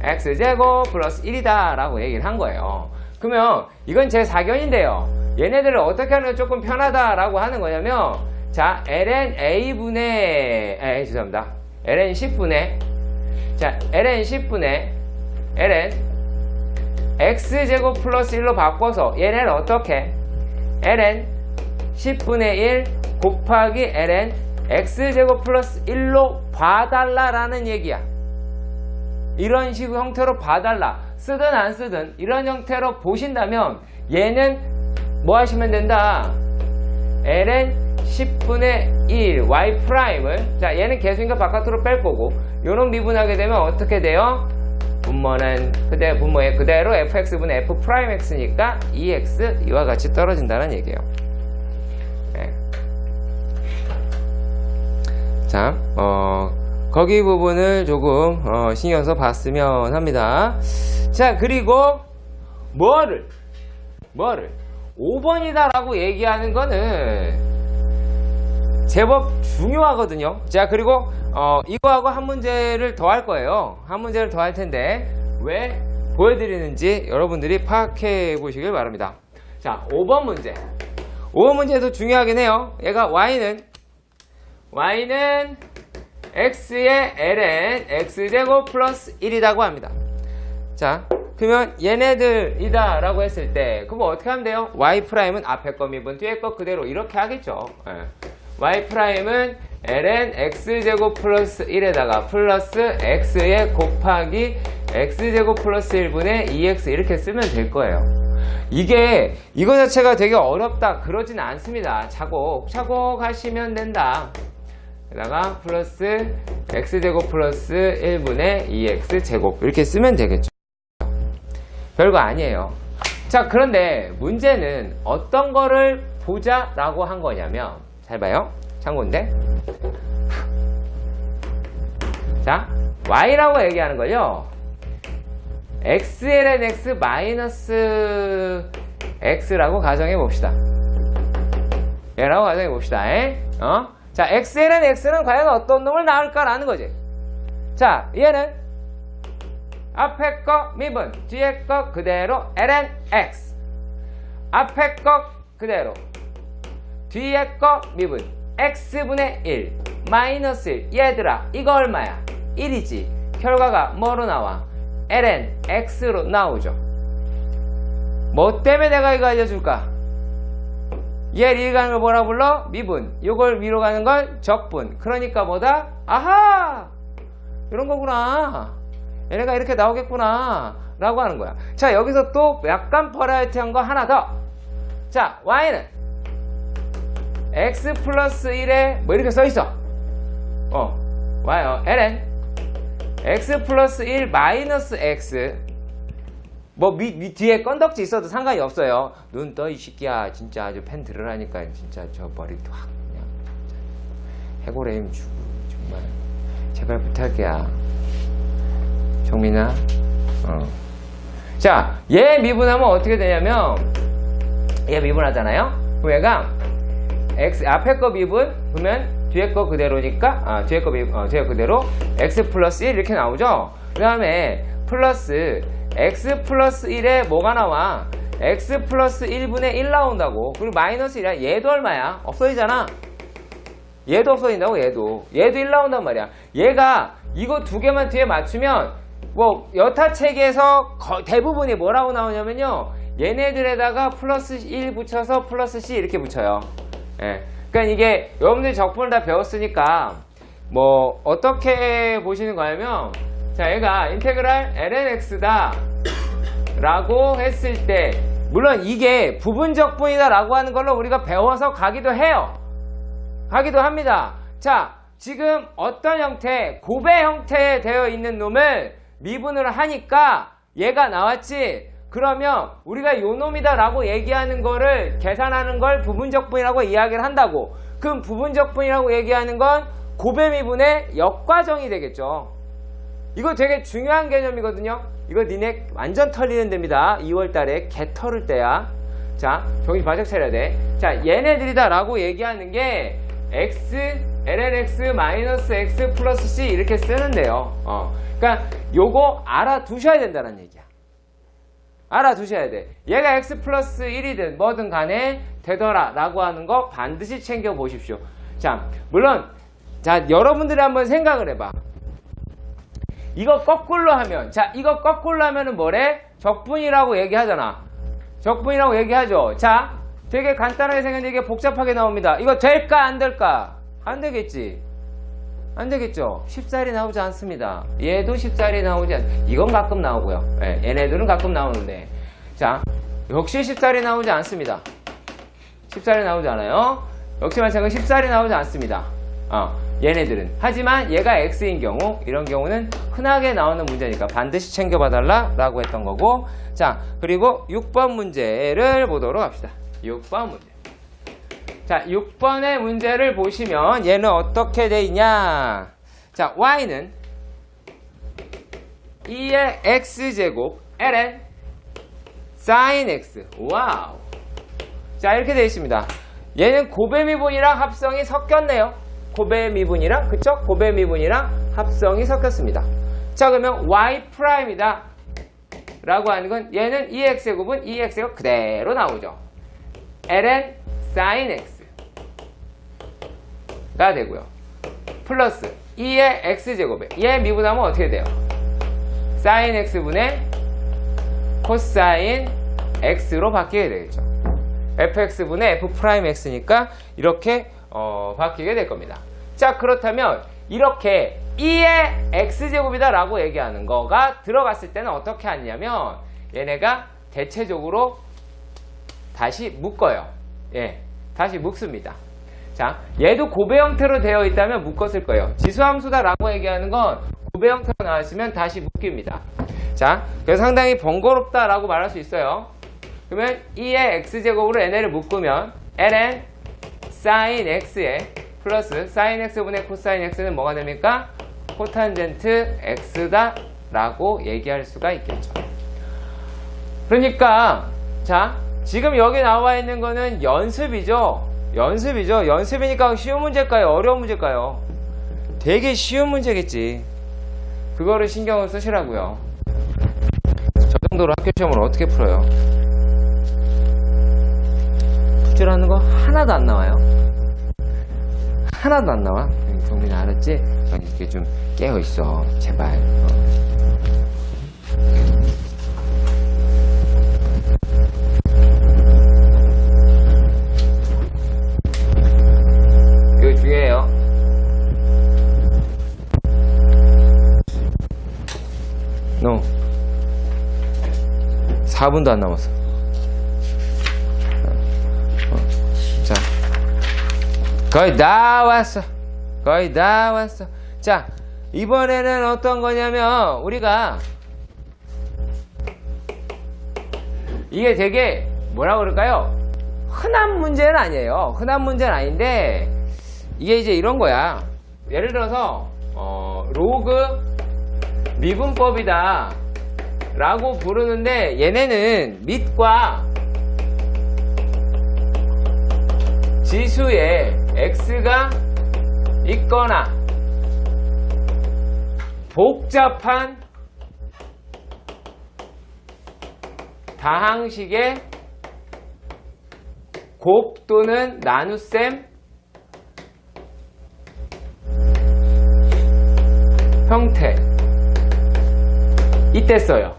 x제곱 플러스 1이다 라고 얘기를 한 거예요. 그러면 이건 제 사견인데요. 얘네들을 어떻게 하는 게 조금 편하다라고 하는 거냐면, 자, ln a분의 ln 10분의 ln 10분의 ln x제곱 플러스 1로 바꿔서 얘네를 어떻게 ln 10분의 1 곱하기 ln x제곱 플러스 1로 봐달라라는 얘기야. 이런 식의 형태로 봐달라. 쓰든 안 쓰든 이런 형태로 보신다면 얘는 뭐 하시면 된다. ln 10분의 1 y'을, 자, 얘는 계수니까 바깥으로 뺄 거고, 요런 미분하게 되면 어떻게 돼요? 분모는 분모에 그대로 fx분의 f'x니까 2x 이와 같이 떨어진다는 얘기예요. 네. 자, 거기 부분을 조금 신경 써 봤으면 합니다. 자, 그리고 뭐를 5번이다 라고 얘기하는 거는 제법 중요하거든요. 자, 그리고 이거하고 한 문제를 더 할 거예요. 한 문제를 더 할 텐데 왜 보여드리는지 여러분들이 파악해 보시길 바랍니다. 자, 5번 문제. 5번 문제도 중요하긴 해요. 얘가 y는 x의 ln x제곱 플러스 1이라고 합니다. 자, 그러면 얘네들이다 라고 했을 때 그럼 어떻게 하면 돼요? y'은 앞에 거 미분 뒤에 거 그대로 이렇게 하겠죠. y'은 ln x제곱 플러스 1에다가 플러스 x에 곱하기 x제곱 플러스 1분의 2x 이렇게 쓰면 될 거예요. 이거 자체가 되게 어렵다 그러진 않습니다. 차곡차곡 하시면 된다. 게다가 플러스 x제곱 플러스 1분의 2x 제곱 이렇게 쓰면 되겠죠. 별거 아니에요. 자, 그런데 문제는 어떤 거를 보자 라고 한 거냐면, 잘 봐요. 참고인데, 자, y라고 얘기하는 거죠. xln x 마이너스 x라고 가정해 봅시다. 얘라고 가정해 봅시다. 자, xln x는 과연 어떤 놈을 낳을까라는 거지. 자, 얘는 앞에 거 미분, 뒤에 거 그대로 ln x. 앞에 거 그대로, 뒤에 거 미분, x분의 1, 마이너스 1. 얘들아, 이거 얼마야? 1이지. 결과가 뭐로 나와? ln x로 나오죠. 뭐 때문에 내가 이거 알려줄까? 얘를 위로 가는 걸 뭐라 불러? 미분. 이걸 위로 가는 걸 적분. 그러니까 뭐다? 아하! 이런 거구나. 얘네가 이렇게 나오겠구나 라고 하는 거야. 자, 여기서 또 약간 버라이어티한 거 하나 더. 자, y는 x 플러스 1에 뭐 이렇게 써있어. ln x 플러스 1 마이너스 x. 뭐 뒤에 건덕지 있어도 상관이 없어요. 눈 떠 이 새끼야. 진짜 아주 펜 들으라니까 진짜 저 머리 확 그냥 해골의 힘 주고 정말 제발 부탁이야. 정민아. 자, 얘 미분하면 어떻게 되냐면, 얘 미분하잖아요. 그럼 얘가 x 앞에 거 미분 그러면 뒤에 거 그대로니까 뒤에 거 그대로 x 플러스 1 이렇게 나오죠. 그 다음에 플러스 x 플러스 1에 뭐가 나와? x 플러스 1분의 1 나온다고. 그리고 마이너스 1이야. 얘도 얼마야? 없어지잖아. 얘도 없어진다고. 얘도 1 나온단 말이야. 얘가 이거 두 개만 뒤에 맞추면 뭐 여타 책에서 대부분이 뭐라고 나오냐면요, 얘네들에다가 플러스 1 붙여서 플러스 C 이렇게 붙여요. 예. 그러니까 이게 여러분들이 적분을 다 배웠으니까 뭐 어떻게 보시는 거냐면, 자, 얘가 인테그랄 lnx다 라고 했을 때, 물론 이게 부분적분이다 라고 하는 걸로 우리가 배워서 가기도 해요. 가기도 합니다. 자, 지금 어떤 형태, 곱의 형태에 되어 있는 놈을 미분을 하니까 얘가 나왔지. 그러면 우리가 요 놈이다 라고 얘기하는 거를 계산하는 걸 부분적분이라고 이야기를 한다고. 그럼 부분적분이라고 얘기하는 건 곱의 미분의 역과정이 되겠죠. 이거 되게 중요한 개념이거든요. 이거 니네 완전 털리는 데입니다. 2월 달에 개 털을 때야. 자, 정신 바짝 차려야 돼. 자, 얘네들이다 라고 얘기하는 게 x, lnx-x 플러스 c 이렇게 쓰는데요. 그러니까 요거 알아두셔야 된다는 얘기야. 알아두셔야 돼. 얘가 x 플러스 1이든 뭐든 간에 되더라 라고 하는 거 반드시 챙겨 보십시오. 자, 물론 자, 여러분들이 한번 생각을 해봐. 이거 거꾸로 하면, 자, 이거 거꾸로 하면은 뭐래? 적분이라고 얘기하잖아. 적분이라고 얘기하죠. 자, 되게 간단하게 생겼는데 이게 복잡하게 나옵니다. 이거 될까 안 될까? 안 되겠지. 안 되겠죠. 쉽사리 나오지 않습니다. 얘도 쉽사리 나오지 않습니다. 이건 가끔 나오고요. 네, 얘네들은 가끔 나오는데, 자, 역시 쉽사리 나오지 않습니다. 쉽사리 나오지 않아요. 역시 마찬가지로 쉽사리 나오지 않습니다. 얘네들은. 하지만 얘가 x인 경우, 이런 경우는 흔하게 나오는 문제니까 반드시 챙겨봐달라 라고 했던 거고. 자, 그리고 6번 문제를 보도록 합시다. 6번 문제. 자, 6번의 문제를 보시면 얘는 어떻게 돼 있냐. 자, y는 2의 x제곱 ln sin x. 와우. 자, 이렇게 되어 있습니다. 얘는 곱의 미분이랑 합성이 섞였네요. 곱의 미분이랑, 그쵸? 곱의 미분이랑 합성이 섞였습니다. 자, 그러면 y'이다 라고 하는 건, 얘는 2x제곱은 2x가 그대로 나오죠. ln sin x가 되고요. 플러스 2의 x제곱에, 얘 미분하면 어떻게 돼요? sin x분의 코사인 x로 바뀌게 되겠죠. fx분의 f'x니까 이렇게 바뀌게 될 겁니다. 자, 그렇다면 이렇게 2의 x제곱이다 라고 얘기하는 거가 들어갔을 때는 어떻게 하냐면, 얘네가 대체적으로 다시 묶어요. 예, 다시 묶습니다. 자, 얘도 곱의 형태로 되어 있다면 묶었을 거예요. 지수함수다 라고 얘기하는 건 곱의 형태로 나왔으면 다시 묶입니다. 자, 그래서 상당히 번거롭다 라고 말할 수 있어요. 그러면 2의 x제곱으로 얘네를 묶으면 ln sin x에 플러스 sin x분의 코사인 x는 뭐가 됩니까? 코탄젠트 x다 라고 얘기할 수가 있겠죠. 그러니까 자, 지금 여기 나와 있는 거는 연습이죠. 연습이니까 쉬운 문제일까요? 어려운 문제일까요? 되게 쉬운 문제겠지. 그거를 신경을 쓰시라고요. 저 정도로 학교 시험을 어떻게 풀어요? 풀 는 거 하나도 안 나와요. 하나도 안 나와. 동민이 알았지? 이렇게 좀 깨어있어. 제발. 이거 중요해요. No. 4분도 안 남았어. 자, 거의 다 왔어. 거의 다 왔어. 자, 이번에는 어떤 거냐면, 우리가 이게 되게 뭐라 그럴까요? 흔한 문제는 아니에요. 흔한 문제는 아닌데, 이게 이제 이런 거야. 예를 들어서 로그 미분법이다 라고 부르는데, 얘네는 밑과 지수에 x가 있거나 복잡한 다항식의 곱 또는 나눗셈 형태 이때 써요.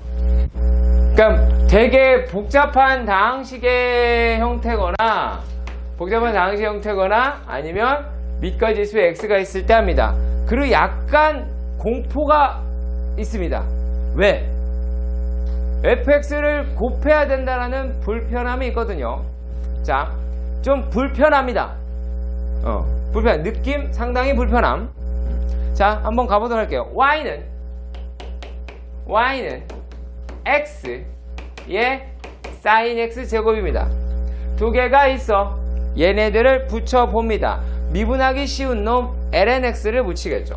그러니까 되게 복잡한 다항식의 형태거나 아니면 밑과 지수에 x가 있을 때 합니다. 그리고 약간 공포가 있습니다. 왜? fx를 곱해야 된다는 불편함이 있거든요. 자, 좀 불편합니다. 느낌 상당히 불편함. 자, 한번 가보도록 할게요. y는 x의 sin x 제곱입니다. 두 개가 있어. 얘네들을 붙여봅니다. 미분하기 쉬운 놈 ln x를 붙이겠죠.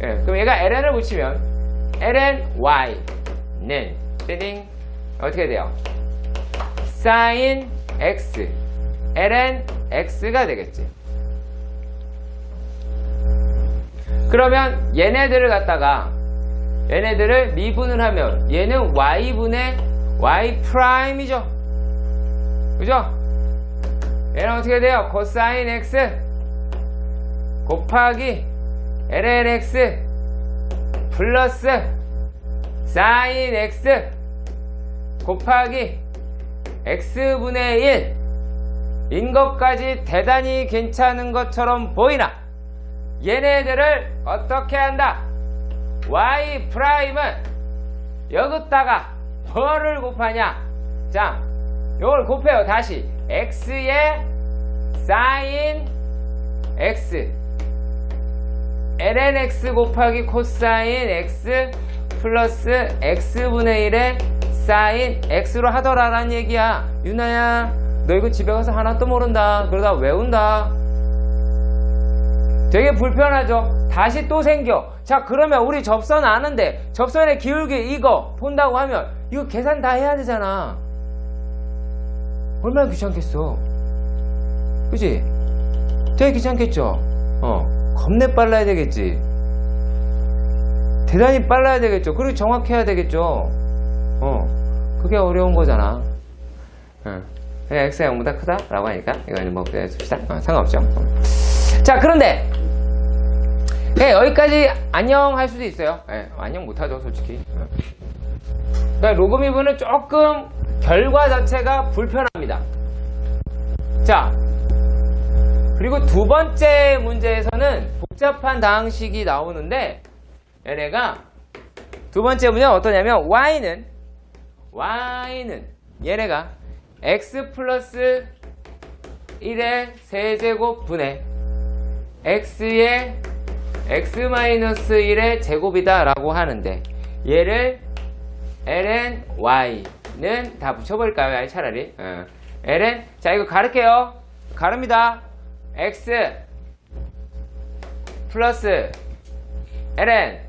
예, 그럼 얘가 ln을 붙이면 ln y는 띠딩 어떻게 돼요? sin x ln x가 되겠지. 그러면 얘네들을 미분을 하면 얘는 y분의 y 프라임이죠. 그죠? 얘는 어떻게 돼요? 코사인 x 곱하기 ln x 플러스 사인 x 곱하기 x분의 1인 것까지 대단히 괜찮은 것처럼 보이나 얘네들을 어떻게 한다? y 프라임은 여기다가 뭐를 곱하냐? 자, 요걸 곱해요. 다시 x의 sin x ln x 곱하기 코사인 x 플러스 x분의 1의 sin x로 하더라라는 얘기야. 유나야, 너 이거 집에 가서 하나도 모른다. 그러다 외운다. 되게 불편하죠? 다시 또 생겨. 자, 그러면 우리 접선 아는데 접선의 기울기 이거 본다고 하면 이거 계산 다 해야 되잖아. 얼마나 귀찮겠어. 그치? 되게 귀찮겠죠? 겁내 빨라야 되겠지. 대단히 빨라야 되겠죠. 그리고 정확해야 되겠죠. 그게 어려운 거잖아. x가 0보다 크다 라고 하니까 이거는 뭐 씁시다. 상관없죠. 자, 그런데 여기까지 안녕 할 수도 있어요. 안녕 못하죠, 솔직히. 그러니까 로그미분은 조금 결과 자체가 불편합니다. 자, 그리고 두 번째 문제에서는 복잡한 다항식이 나오는데 얘네가 두 번째 문제는 어떠냐면 y는 얘네가 x 플러스 1의 세제곱 분의 x의 x 마이너스 1의 제곱이다 라고 하는데 얘를 ln y는 다 붙여버릴까요? 차라리 ln, 자, 이거 가르게요. 가릅니다. x 플러스 ln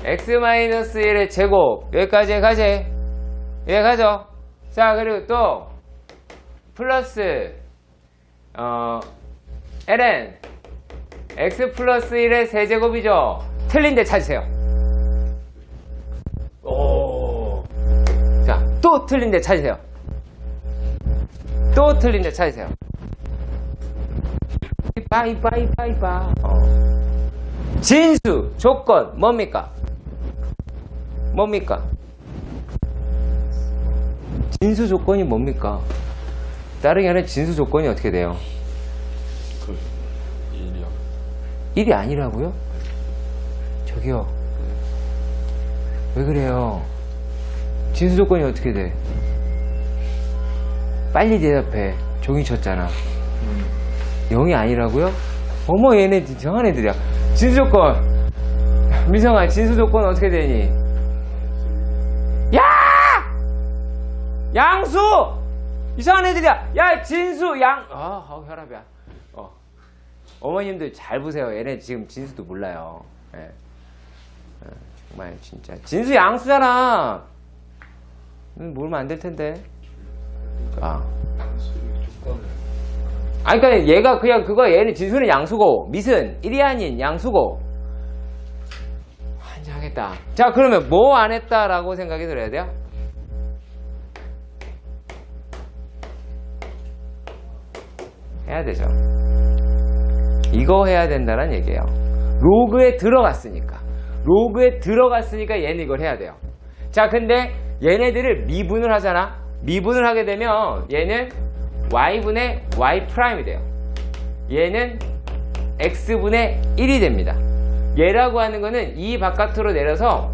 x 마이너스 1의 제곱 여기까지 가지. 예, 가죠. 자, 그리고 또 플러스 ln x 플러스 1의 세제곱이죠. 틀린데 찾으세요. 자, 또 틀린데 찾으세요. 또 틀린데 찾으세요. 이빠. 진수 조건 뭡니까? 진수 조건이 뭡니까? 다른 게 아니라 진수 조건이 어떻게 돼요? 1이 아니라고요? 저기요, 왜 그래요? 진수 조건이 어떻게 돼? 빨리 대답해. 종이 쳤잖아. 0이 아니라고요? 어머, 얘네 이상한 애들이야. 진수 조건, 미성아, 진수 조건 어떻게 되니? 야! 양수! 이상한 애들이야. 야, 진수, 혈압이야. 어머님들 잘 보세요. 얘네 지금 진수도 몰라요. 정말 진짜 진수 양수잖아. 모르면 안 될 텐데. 그러니까 얘가 그냥 그거, 얘는 진수는 양수고 밑은 1이 아닌 양수고. 환장하겠다. 자, 그러면 뭐 안 했다라고 생각이 들어야 돼요? 해야 되죠. 이거 해야 된다는 얘기예요. 로그에 들어갔으니까. 로그에 들어갔으니까 얘는 이걸 해야 돼요. 자, 근데 얘네들을 미분을 하잖아. 미분을 하게 되면 얘는 y분의 y'이 돼요. 얘는 x분의 1이 됩니다. 얘라고 하는 거는 이 바깥으로 내려서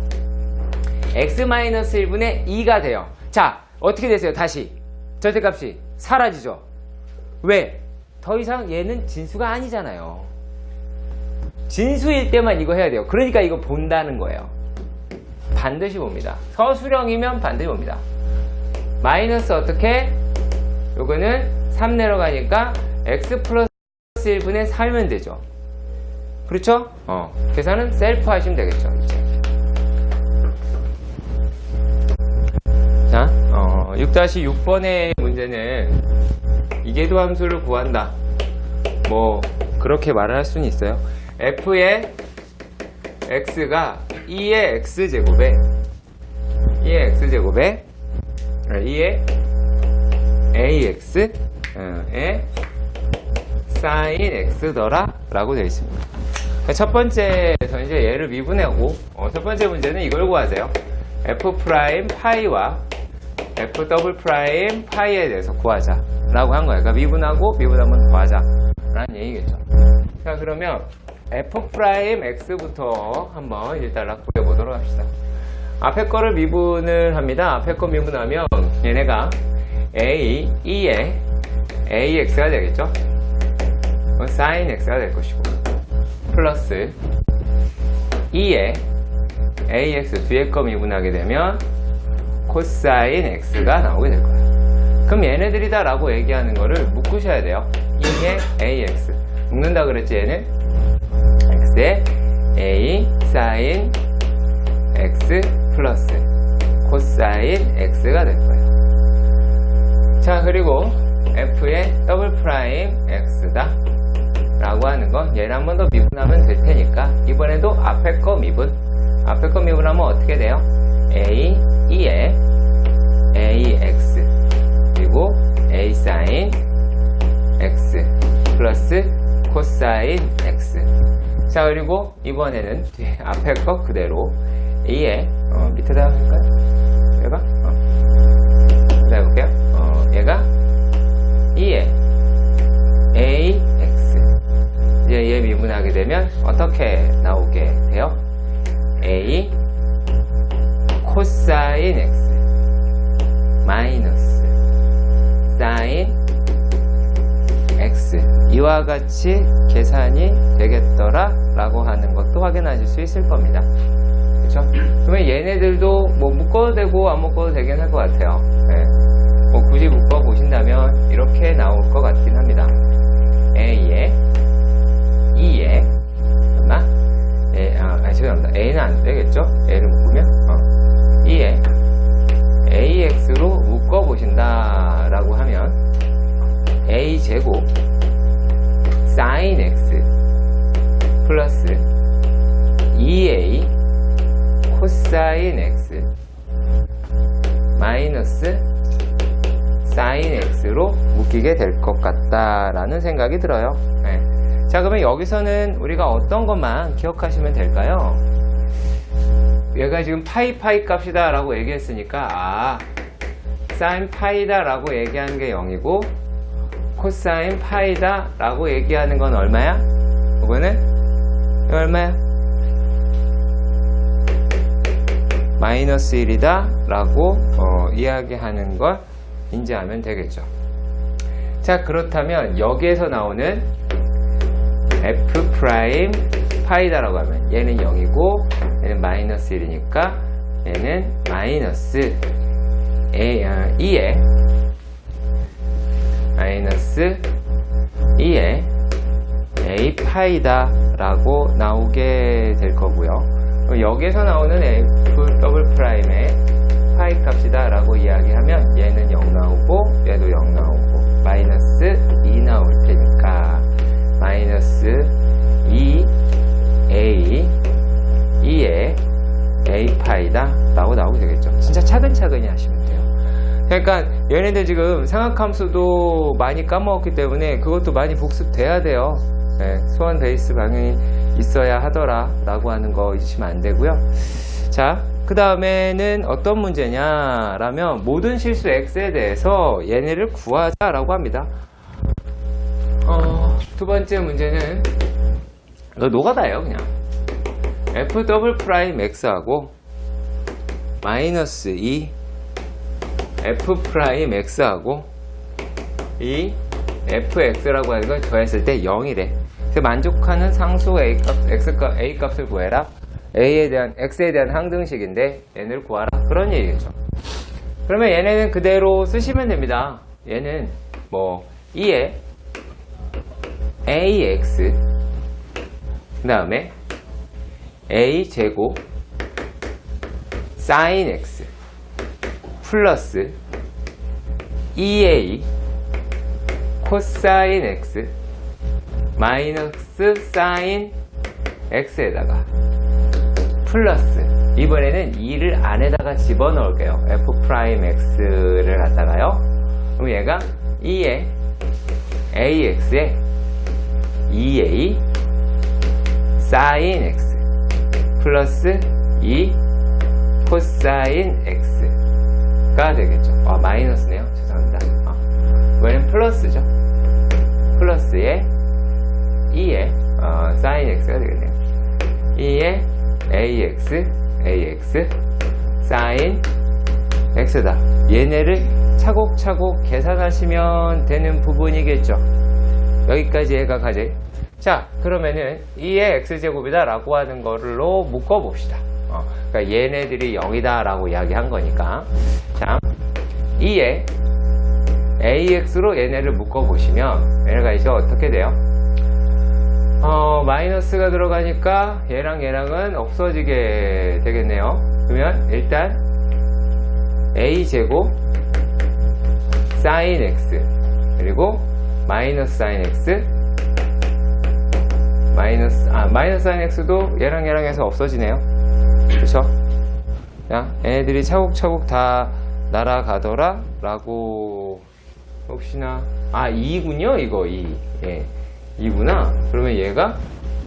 x-1분의 2가 돼요. 자, 어떻게 되세요? 다시 절대값이 사라지죠. 왜? 더 이상 얘는 진수가 아니잖아요. 진수일 때만 이거 해야 돼요. 그러니까 이거 본다는 거예요. 반드시 봅니다. 서술형이면 반드시 봅니다. 마이너스 어떻게? 요거는 3 내려가니까 x 플러스 1분의 4면 되죠. 그렇죠? 계산은 셀프 하시면 되겠죠. 이제. 자, 6-6번의 문제는 이계도 함수를 구한다. 뭐 그렇게 말을 할 수는 있어요. f의 x가 2의 x제곱에 2의 ax의 sin x더라 라고 되어 있습니다. 첫 번째에서 이제 얘를 미분하고 첫 번째 문제는 이걸 구하세요. f 프라임 파이와 f 더블 프라임 파이에 대해서 구하자 라고 한 거예요. 그러니까 미분하면 구하자 라는 얘기겠죠. 자, 그러면 f 프라임 x부터 한번 일단 구해보도록 합시다. 앞에 거를 미분을 합니다. 앞에 거 미분하면 얘네가 a에 ax가 되겠죠. sin x가 될 것이고 플러스 2에 ax 뒤에 거 미분하게 되면 코사인 x가 나오게 될 거예요. 그럼 얘네들이다 라고 얘기하는 거를 묶으셔야 돼요. 2에 ax 묶는다 그랬지. 얘는 x에 a sin x 플러스 코사인 x가 될 거예요. 자, 그리고 f의 더블 프라임 x다 라고 하는 건 얘를 한 번 더 미분하면 될 테니까 이번에도 앞에 거 미분하면 어떻게 돼요? a 2에 ax 그리고 a sin x 플러스 코사인 x. 자, 그리고 이번에는 뒤에 앞에 거 그대로 2에 밑에다 할까요? 얘가 해볼게요. 얘가 2에 ax 이제 얘 미분하게 되면 어떻게 나오게 돼요? a 코사인 x 마이너스 사인 x 이와 같이 계산이 되겠더라 라고 하는 것도 확인하실 수 있을 겁니다. 그렇죠? 그러면 얘네들도 뭐 묶어도 되고 안 묶어도 되긴 할 것 같아요. 네. 뭐 굳이 묶어 보신다면 이렇게 나올 것 같긴 합니다. a에 2에 죄송합니다. a는 안 되겠죠? a를 묶으면 2에 ax로 묶어 보신다 라고 하면 a 제곱 sin x 플러스 2a 코사인 x 마이너스 sin x로 묶이게 될 것 같다라는 생각이 들어요. 네. 자, 그러면 여기서는 우리가 어떤 것만 기억하시면 될까요? 얘가 지금 파이 값이다 라고 얘기했으니까 sin 파이다 라고 얘기하는 게 0이고 코사인 파이다 라고 얘기하는 건 얼마야? 이거는 얼마야? 마이너스 1이다 라고 이야기하는 걸 인지하면 되겠죠. 자, 그렇다면 여기에서 나오는 f 프라임 파이다 라고 하면 얘는 0이고 얘는 마이너스 1이니까 얘는 마이너스 2에 마이너스 2에 a 파이다 라고 나오게 될 거고요. 여기에서 나오는 f 더블 프라임의 파이 값이다 라고 이야기하면 얘는 0 나오고 얘도 0 나오고 마이너스 2 나올 테니까 마이너스 2a 2에 a 파이다 라고 나오게 되겠죠. 진짜 차근차근히 하시면 돼요. 그러니까 얘네들 지금 상학함수도 많이 까먹었기 때문에 그것도 많이 복습돼야 돼요. 소원 베이스 방향이 있어야 하더라 라고 하는 거 잊으시면 안 되고요. 자, 그 다음에는 어떤 문제냐 라면 모든 실수 x에 대해서 얘네를 구하자 라고 합니다. 두 번째 문제는 노가다예요. 그냥 f 더블 프라임 x하고 마이너스 2 f 프라임 x하고 이 fx라고 하는 걸 더했을 때 0이래. 그래서 만족하는 상수 a 값을 구해라. x에 대한 항등식인데 얘를 구하라. 그런 얘기겠죠. 그러면 얘네는 그대로 쓰시면 됩니다. 얘는 뭐 2에 ax 그 다음에 a제곱 sin x 플러스 2a 코사인 x 마이너스 사인 x에다가 플러스 이번에는 2를 안에다가 집어넣을게요. f 프라임 x를 갖다가요. 그럼 얘가 2에 ax에 2a 사인 x 플러스 2 코사인 x가 되겠죠. 마이너스네요. 죄송합니다. 이번엔 플러스죠. 플러스에 2에 사인 x가 되겠네요. 2에 ax 사인 x다. 얘네를 차곡차곡 계산하시면 되는 부분이겠죠. 여기까지 얘가 가지. 자, 그러면은 2의 x제곱이다 라고 하는 거로 묶어봅시다. 그러니까 얘네들이 0이다 라고 이야기한 거니까. 자, 2의 ax로 얘네를 묶어보시면 얘네가 이제 어떻게 돼요? 마이너스가 들어가니까 얘랑 얘랑은 없어지게 되겠네요. 그러면 일단 a제곱 sin x 그리고 마이너스 sin x 마이너스 sin x도 얘랑 얘랑 해서 없어지네요. 그쵸? 자, 얘네들이 차곡차곡 다 날아가더라 라고 혹시나 2군요 이거 2 예, 2구나. 그러면 얘가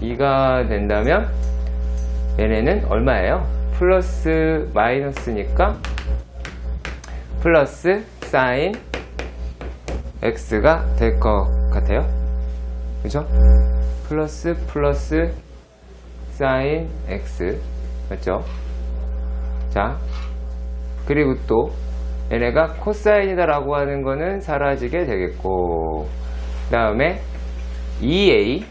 2가 된다면 얘네는 얼마예요? 플러스 마이너스니까 플러스 사인 x가 될 것 같아요. 그죠? 플러스 사인 x 맞죠? 자, 그리고 또 얘네가 코사인이다 라고 하는 거는 사라지게 되겠고, 그 다음에 2a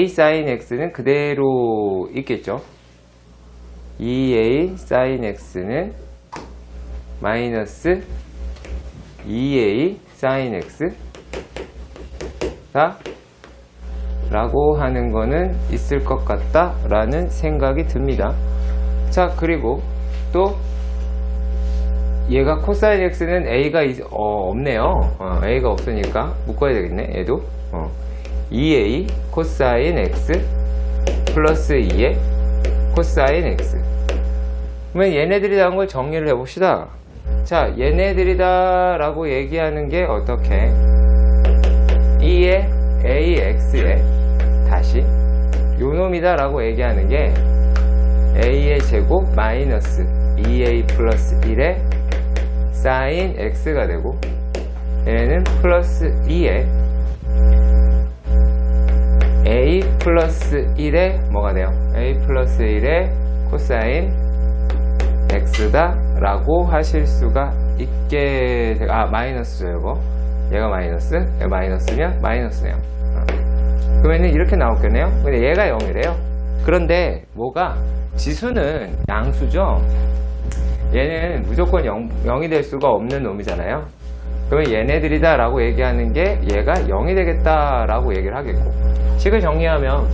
sin x는 그대로 있겠죠. 2a sin x는 마이너스 2a sin x 다 라고 하는 거는 있을 것 같다 라는 생각이 듭니다. 자, 그리고 또 얘가 코사인 x는 a가 없네요. a가 없으니까 묶어야 되겠네. 얘도 2a 코사인 x 플러스 2에 코사인 x. 그러면 얘네들이 나온 걸 정리를 해봅시다. 자, 얘네들이다 라고 얘기하는 게 어떻게 2에 ax에 다시 요놈이다 라고 얘기하는 게 a의 제곱 마이너스 2a 플러스 1에 사인 x가 되고, 얘는 플러스 2에 a 플러스 1에 뭐가 돼요? a 플러스 1에 코사인 x다 라고 하실 수가 있게 마이너스죠. 이거 얘가 마이너스, 얘가 마이너스면 마이너스네요. 그러면은 이렇게 나왔겠네요. 근데 얘가 0이래요. 그런데 뭐가 지수는 양수죠. 얘는 무조건 0이 될 수가 없는 놈이잖아요. 그러면 얘네들이다 라고 얘기하는 게 얘가 0이 되겠다 라고 얘기를 하겠고, 식을 정리하면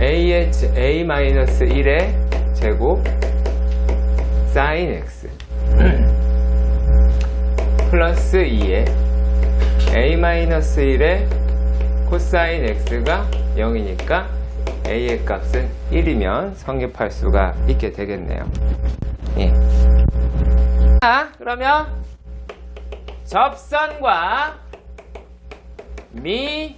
a-1의 제곱 sin x 플러스 2에 a-1의 코사인 x가 0이니까 a의 값은 1이면 성립할 수가 있게 되겠네요. 예. 자, 그러면 접선과 미분이다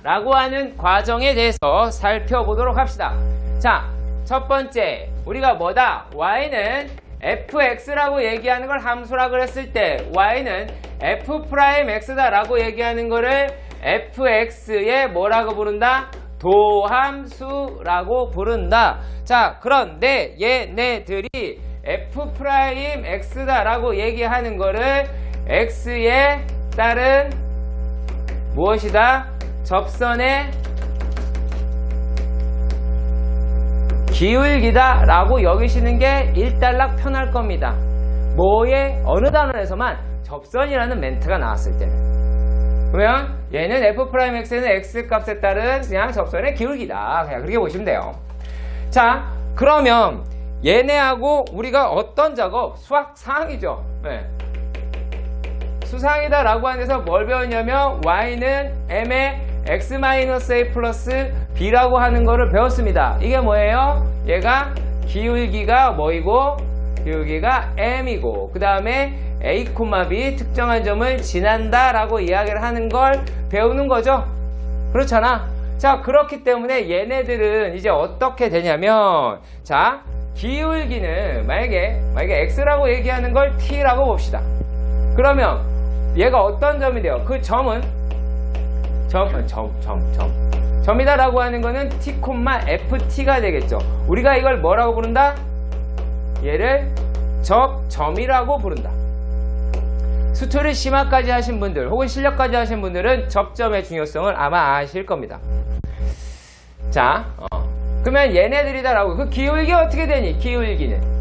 라고 하는 과정에 대해서 살펴보도록 합시다. 자, 첫 번째 우리가 뭐다? y는 fx라고 얘기하는 걸 함수라고 했을 때 y는 f'x다 라고 얘기하는 거를 fx의 뭐라고 부른다? 도함수라고 부른다. 자, 그런데 얘네들이 f'x다 라고 얘기하는 거를 x에 따른 무엇이다? 접선의 기울기다 라고 여기시는 게 일단락 편할 겁니다. 뭐의 어느 단원에서만 접선이라는 멘트가 나왔을 때는. 그러면 얘는 f'x는 x값에 따른 그냥 접선의 기울기다. 그냥 그렇게 보시면 돼요. 자, 그러면 얘네하고 우리가 어떤 작업? 수학 사항이죠. 네. 수상이다 라고 하는 데서 뭘 배웠냐면 y는 m의 x-a 플러스 b라고 하는 거를 배웠습니다. 이게 뭐예요? 얘가 기울기가 뭐이고 기울기가 m이고 그 다음에 a, b 특정한 점을 지난다 라고 이야기를 하는 걸 배우는 거죠. 그렇잖아. 자, 그렇기 때문에 얘네들은 이제 어떻게 되냐면 자, 기울기는 만약에 x라고 얘기하는 걸 t라고 봅시다. 그러면 얘가 어떤 점이 돼요? 그 점은 점이다 라고 하는 거는 t, ft가 되겠죠. 우리가 이걸 뭐라고 부른다? 얘를 접점이라고 부른다. 수투를 심화까지 하신 분들 혹은 실력까지 하신 분들은 접점의 중요성을 아마 아실 겁니다. 자, 그러면 얘네들이다라고 그 기울기 어떻게 되니? 기울기는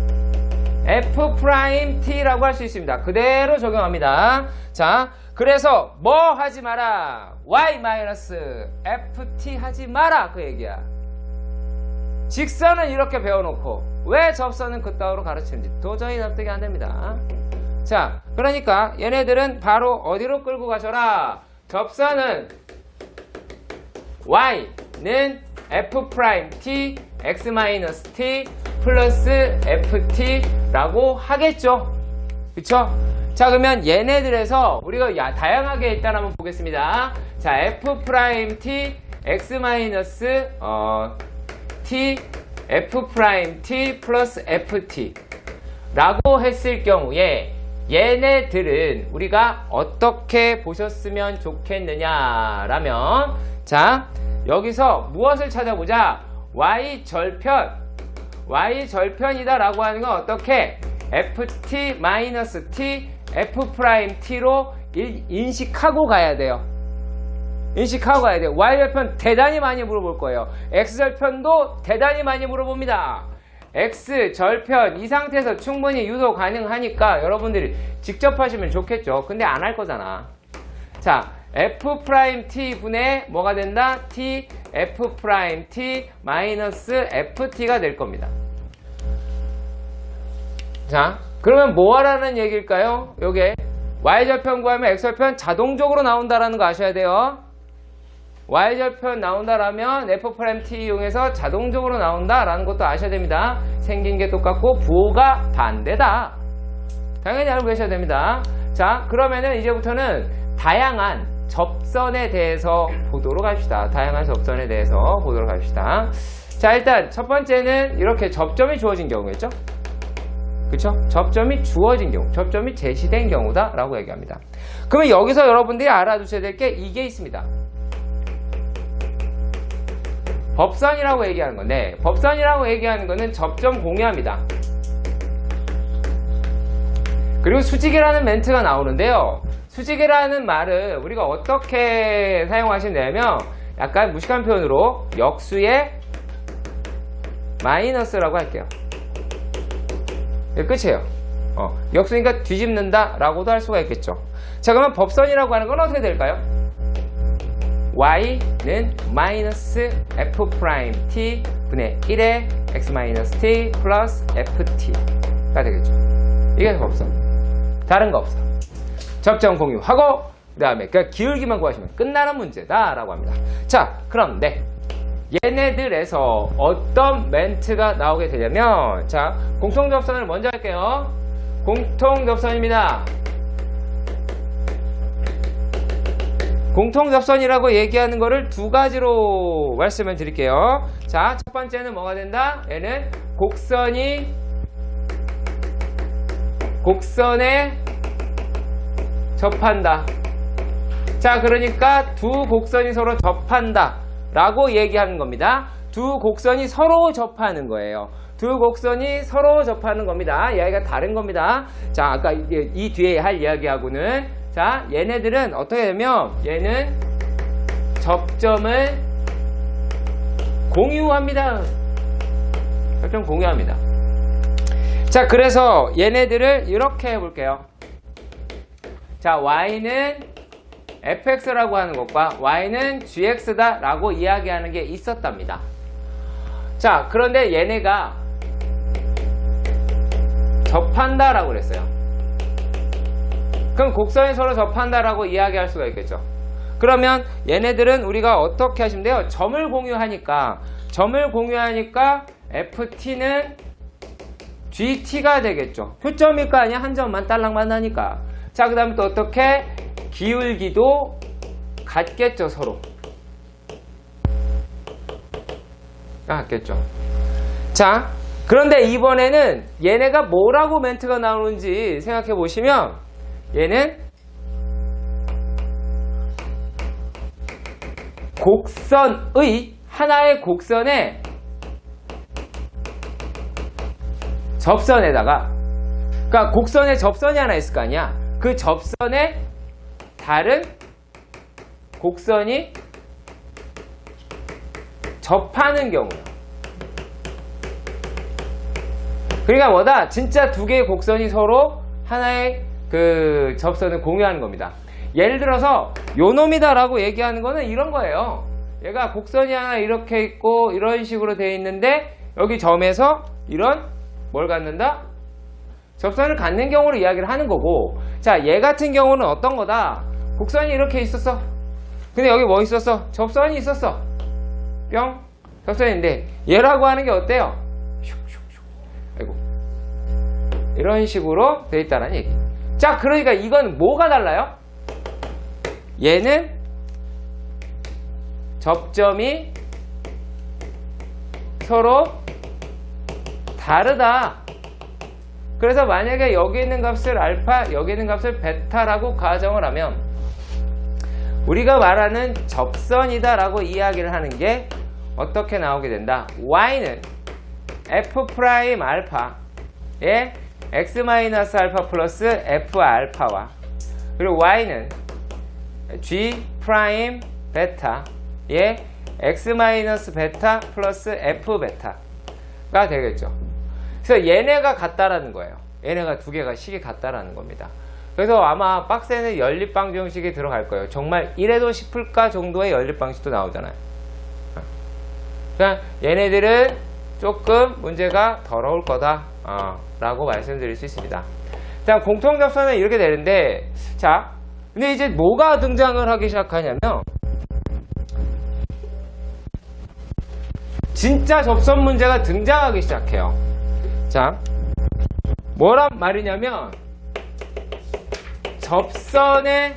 f't라고 할 수 있습니다. 그대로 적용합니다. 자, 그래서 뭐 하지 마라? y-ft 하지 마라 그 얘기야. 직선은 이렇게 배워놓고 왜 접선은 그따위로 가르치는지 도저히 납득이 안 됩니다. 자, 그러니까 얘네들은 바로 어디로 끌고 가셔라? 접선은 y는 f't x-t 플러스 ft라고 하겠죠. 그쵸? 자, 그러면 얘네들에서 우리가 다양하게 일단 한번 보겠습니다. 자, f't x-t f't 플러스 ft 라고 했을 경우에 얘네들은 우리가 어떻게 보셨으면 좋겠느냐라면 자, 여기서 무엇을 찾아보자? y절편이다 라고 하는 건 어떻게? ft-t f't로 인식하고 가야 돼요. 인식하고 가야 돼요. y절편 대단히 많이 물어볼 거예요. x절편도 대단히 많이 물어봅니다. x절편 이 상태에서 충분히 유도 가능하니까 여러분들이 직접 하시면 좋겠죠. 근데 안 할 거잖아. 자, f't 분의 뭐가 된다? t f't 마이너스 ft가 될 겁니다. 자, 그러면 뭐 하라는 얘기일까요? 요게 y절편 구하면 x절편 자동적으로 나온다라는 거 아셔야 돼요. y절편 나온다라면 f't 이용해서 자동적으로 나온다라는 것도 아셔야 됩니다. 생긴 게 똑같고 부호가 반대다. 당연히 알고 계셔야 됩니다. 자, 그러면은 이제부터는 다양한 접선에 대해서 보도록 합시다. 다양한 접선에 대해서 보도록 합시다. 자, 일단 첫 번째는 이렇게 접점이 주어진 경우겠죠? 그쵸? 접점이 주어진 경우, 접점이 제시된 경우다 라고 얘기합니다. 그러면 여기서 여러분들이 알아두셔야 될 게 이게 있습니다. 법선이라고 얘기하는 건데, 법선이라고 얘기하는 거는 접점 공유합니다. 그리고 수직이라는 멘트가 나오는데요. 수직이라는 말을 우리가 어떻게 사용하시면 되냐면 약간 무식한 표현으로 역수의 마이너스라고 할게요. 끝이에요. 역수니까 뒤집는다 라고도 할 수가 있겠죠. 자, 그러면 법선이라고 하는 건 어떻게 될까요? y는 마이너스 f't 분의 1의 x-t 플러스 ft가 되겠죠. 이게 법선. 다른 거 없어. 접점 공유하고 그 다음에 그러니까 기울기만 구하시면 끝나는 문제다 라고 합니다. 자, 그런데 얘네들에서 어떤 멘트가 나오게 되냐면 자, 공통접선을 먼저 할게요. 공통접선입니다. 공통접선이라고 얘기하는 거를 두 가지로 말씀을 드릴게요. 자, 첫 번째는 뭐가 된다? 얘는 곡선에 접한다. 자, 그러니까 두 곡선이 서로 접한다 라고 얘기하는 겁니다. 두 곡선이 서로 접하는 거예요. 두 곡선이 서로 접하는 겁니다. 이야기가 다른 겁니다. 자, 아까 이 뒤에 할 이야기하고는, 자, 얘네들은 어떻게 되면 얘는 접점을 공유합니다. 접점 공유합니다. 자, 그래서 얘네들을 이렇게 해볼게요. 자, y는 fx라고 하는 것과 y는 gx다 라고 이야기하는 게 있었답니다. 자, 그런데 얘네가 접한다 라고 그랬어요. 그럼 곡선이 서로 접한다 라고 이야기할 수가 있겠죠. 그러면 얘네들은 우리가 어떻게 하시면 돼요? 점을 공유하니까 ft는 gt가 되겠죠. 표점일 거 아니야? 한 점만 딸랑만 나니까. 자, 그 다음에 또 어떻게? 기울기도 같겠죠, 서로. 같겠죠. 자, 그런데 이번에는 얘네가 뭐라고 멘트가 나오는지 생각해 보시면, 얘는 하나의 곡선의 접선에다가, 그러니까 곡선에 접선이 하나 있을 거 아니야. 그 접선에 다른 곡선이 접하는 경우요. 그러니까 뭐다? 진짜 두 개의 곡선이 서로 하나의 그 접선을 공유하는 겁니다. 예를 들어서 요놈이다 라고 얘기하는 거는 이런 거예요. 얘가 곡선이 하나 이렇게 있고 이런 식으로 되어 있는데 여기 점에서 이런 뭘 갖는다? 접선을 갖는 경우로 이야기를 하는 거고, 자, 얘 같은 경우는 어떤 거다? 곡선이 이렇게 있었어. 근데 여기 뭐 있었어? 접선이 있었어. 뿅. 접선인데 얘라고 하는 게 어때요? 아이고. 이런 식으로 되어 있다는 얘기. 자, 그러니까 이건 뭐가 달라요? 얘는 접점이 서로 다르다. 그래서 만약에 여기 있는 값을 알파, 여기 있는 값을 베타라고 가정을 하면 우리가 말하는 접선이다 라고 이야기를 하는 게 어떻게 나오게 된다? y는 f'알파의 x-알파 플러스 f알파와, 그리고 y는 g' 베타의 x-베타 플러스 f베타가 되겠죠. 그래서 얘네가 같다라는 거예요. 얘네가 두 개가 식이 같다라는 겁니다. 그래서 아마 박스에는 연립방정식이 들어갈 거예요. 정말 이래도 싶을까 정도의 연립방식도 나오잖아요. 그러니까 얘네들은 조금 문제가 더러울 거다 라고 말씀드릴 수 있습니다. 자, 공통접선은 이렇게 되는데, 자, 근데 이제 뭐가 등장을 하기 시작하냐면 진짜 접선 문제가 등장하기 시작해요. 자, 뭐란 말이냐면 접선의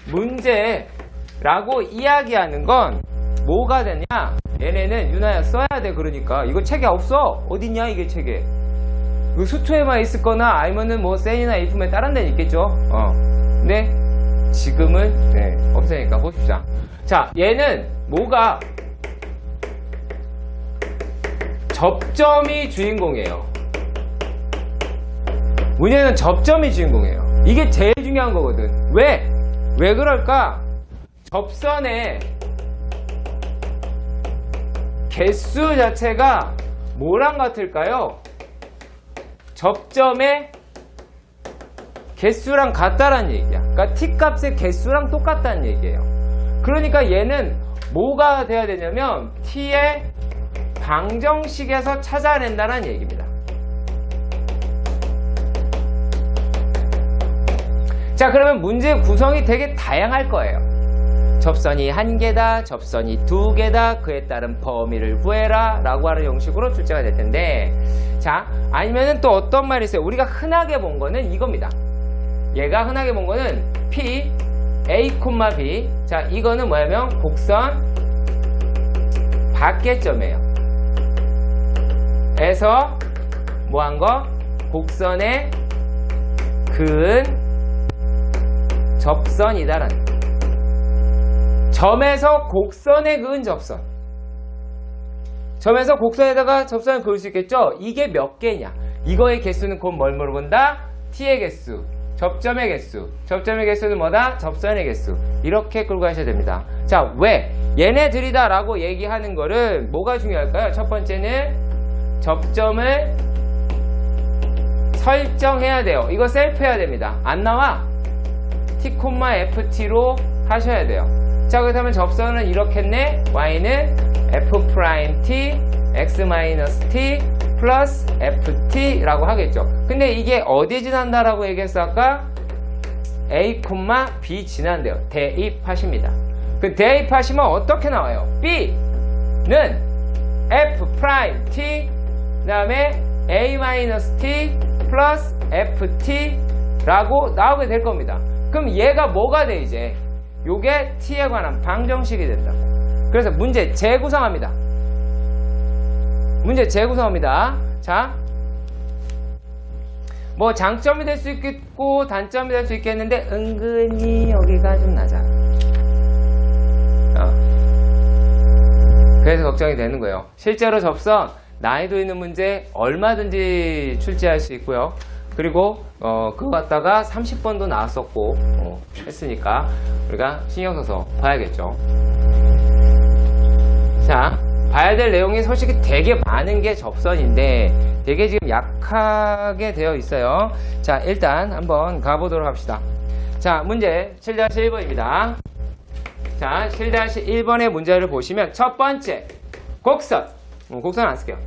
문제라고 이야기하는 건 뭐가 되냐? 얘네는 유나야 써야 돼. 그러니까 이거 책에 없어. 어딨냐 이게 책에. 이거 수투에만 있을 거나 아니면은 뭐 센이나 if에 다른 데는 있겠죠. 근데 지금은 없으니까 보십시오. 자, 얘는 뭐가 접점이 주인공이에요. 문제는 접점이 주인공이에요. 이게 제일 중요한 거거든. 왜 그럴까? 접선의 개수 자체가 뭐랑 같을까요? 접점의 개수랑 같다라는 얘기야. 그러니까 t값의 개수랑 똑같다는 얘기예요. 그러니까 얘는 뭐가 돼야 되냐면 t의 방정식에서 찾아낸다는 얘기입니다. 자, 그러면 문제 구성이 되게 다양할 거예요. 접선이 한 개다, 접선이 두 개다, 그에 따른 범위를 구해라 라고 하는 형식으로 출제가 될 텐데, 자, 아니면은 또 어떤 말이 있어요? 우리가 흔하게 본 거는 이겁니다. 얘가 흔하게 본 거는 P A, B. 자, 이거는 뭐냐면 곡선 밖에점이에요. 에서 뭐한 거? 곡선의 그은 접선이다라는 거. 점에서 곡선에 그은 접선. 점에서 곡선에다가 접선을 그을 수 있겠죠? 이게 몇 개냐? 이거의 개수는 곧 뭘 물어본다? t의 개수, 접점의 개수. 접점의 개수는 뭐다? 접선의 개수. 이렇게 끌고 가셔야 됩니다. 자, 왜? 얘네들이다 라고 얘기하는 거를 뭐가 중요할까요? 첫 번째는 접점을 설정해야 돼요. 이거 셀프 해야 됩니다. 안 나와? t,ft로 하셔야 돼요. 자, 그렇다면 접선은 이렇겠네. y는 f't, x-t 플러스 ft라고 하겠죠. 근데 이게 어디 지난다라고 얘기했어 아까? a, b 지난대요. 대입하십니다. 그 대입하시면 어떻게 나와요? b는 f't 그 다음에 a-t 플러스 ft라고 나오게 될 겁니다. 그럼 얘가 뭐가 돼 이제? 요게 t에 관한 방정식이 된다고. 그래서 문제 재구성합니다. 문제 재구성합니다. 자, 뭐 장점이 될 수 있겠고 단점이 될 수 있겠는데 은근히 여기가 좀 낮아. 그래서 걱정이 되는 거예요. 실제로 접선 난이도 있는 문제 얼마든지 출제할 수 있고요. 그리고 그거 갖다가 30번도 나왔었고 했으니까 우리가 신경 써서 봐야겠죠. 자, 봐야 될 내용이 솔직히 되게 많은 게 접선인데 되게 지금 약하게 되어 있어요. 자, 일단 한번 가보도록 합시다. 자, 문제 7-1번입니다. 자, 7-1번의 문제를 보시면 첫 번째 곡선, 곡선 안 쓸게요.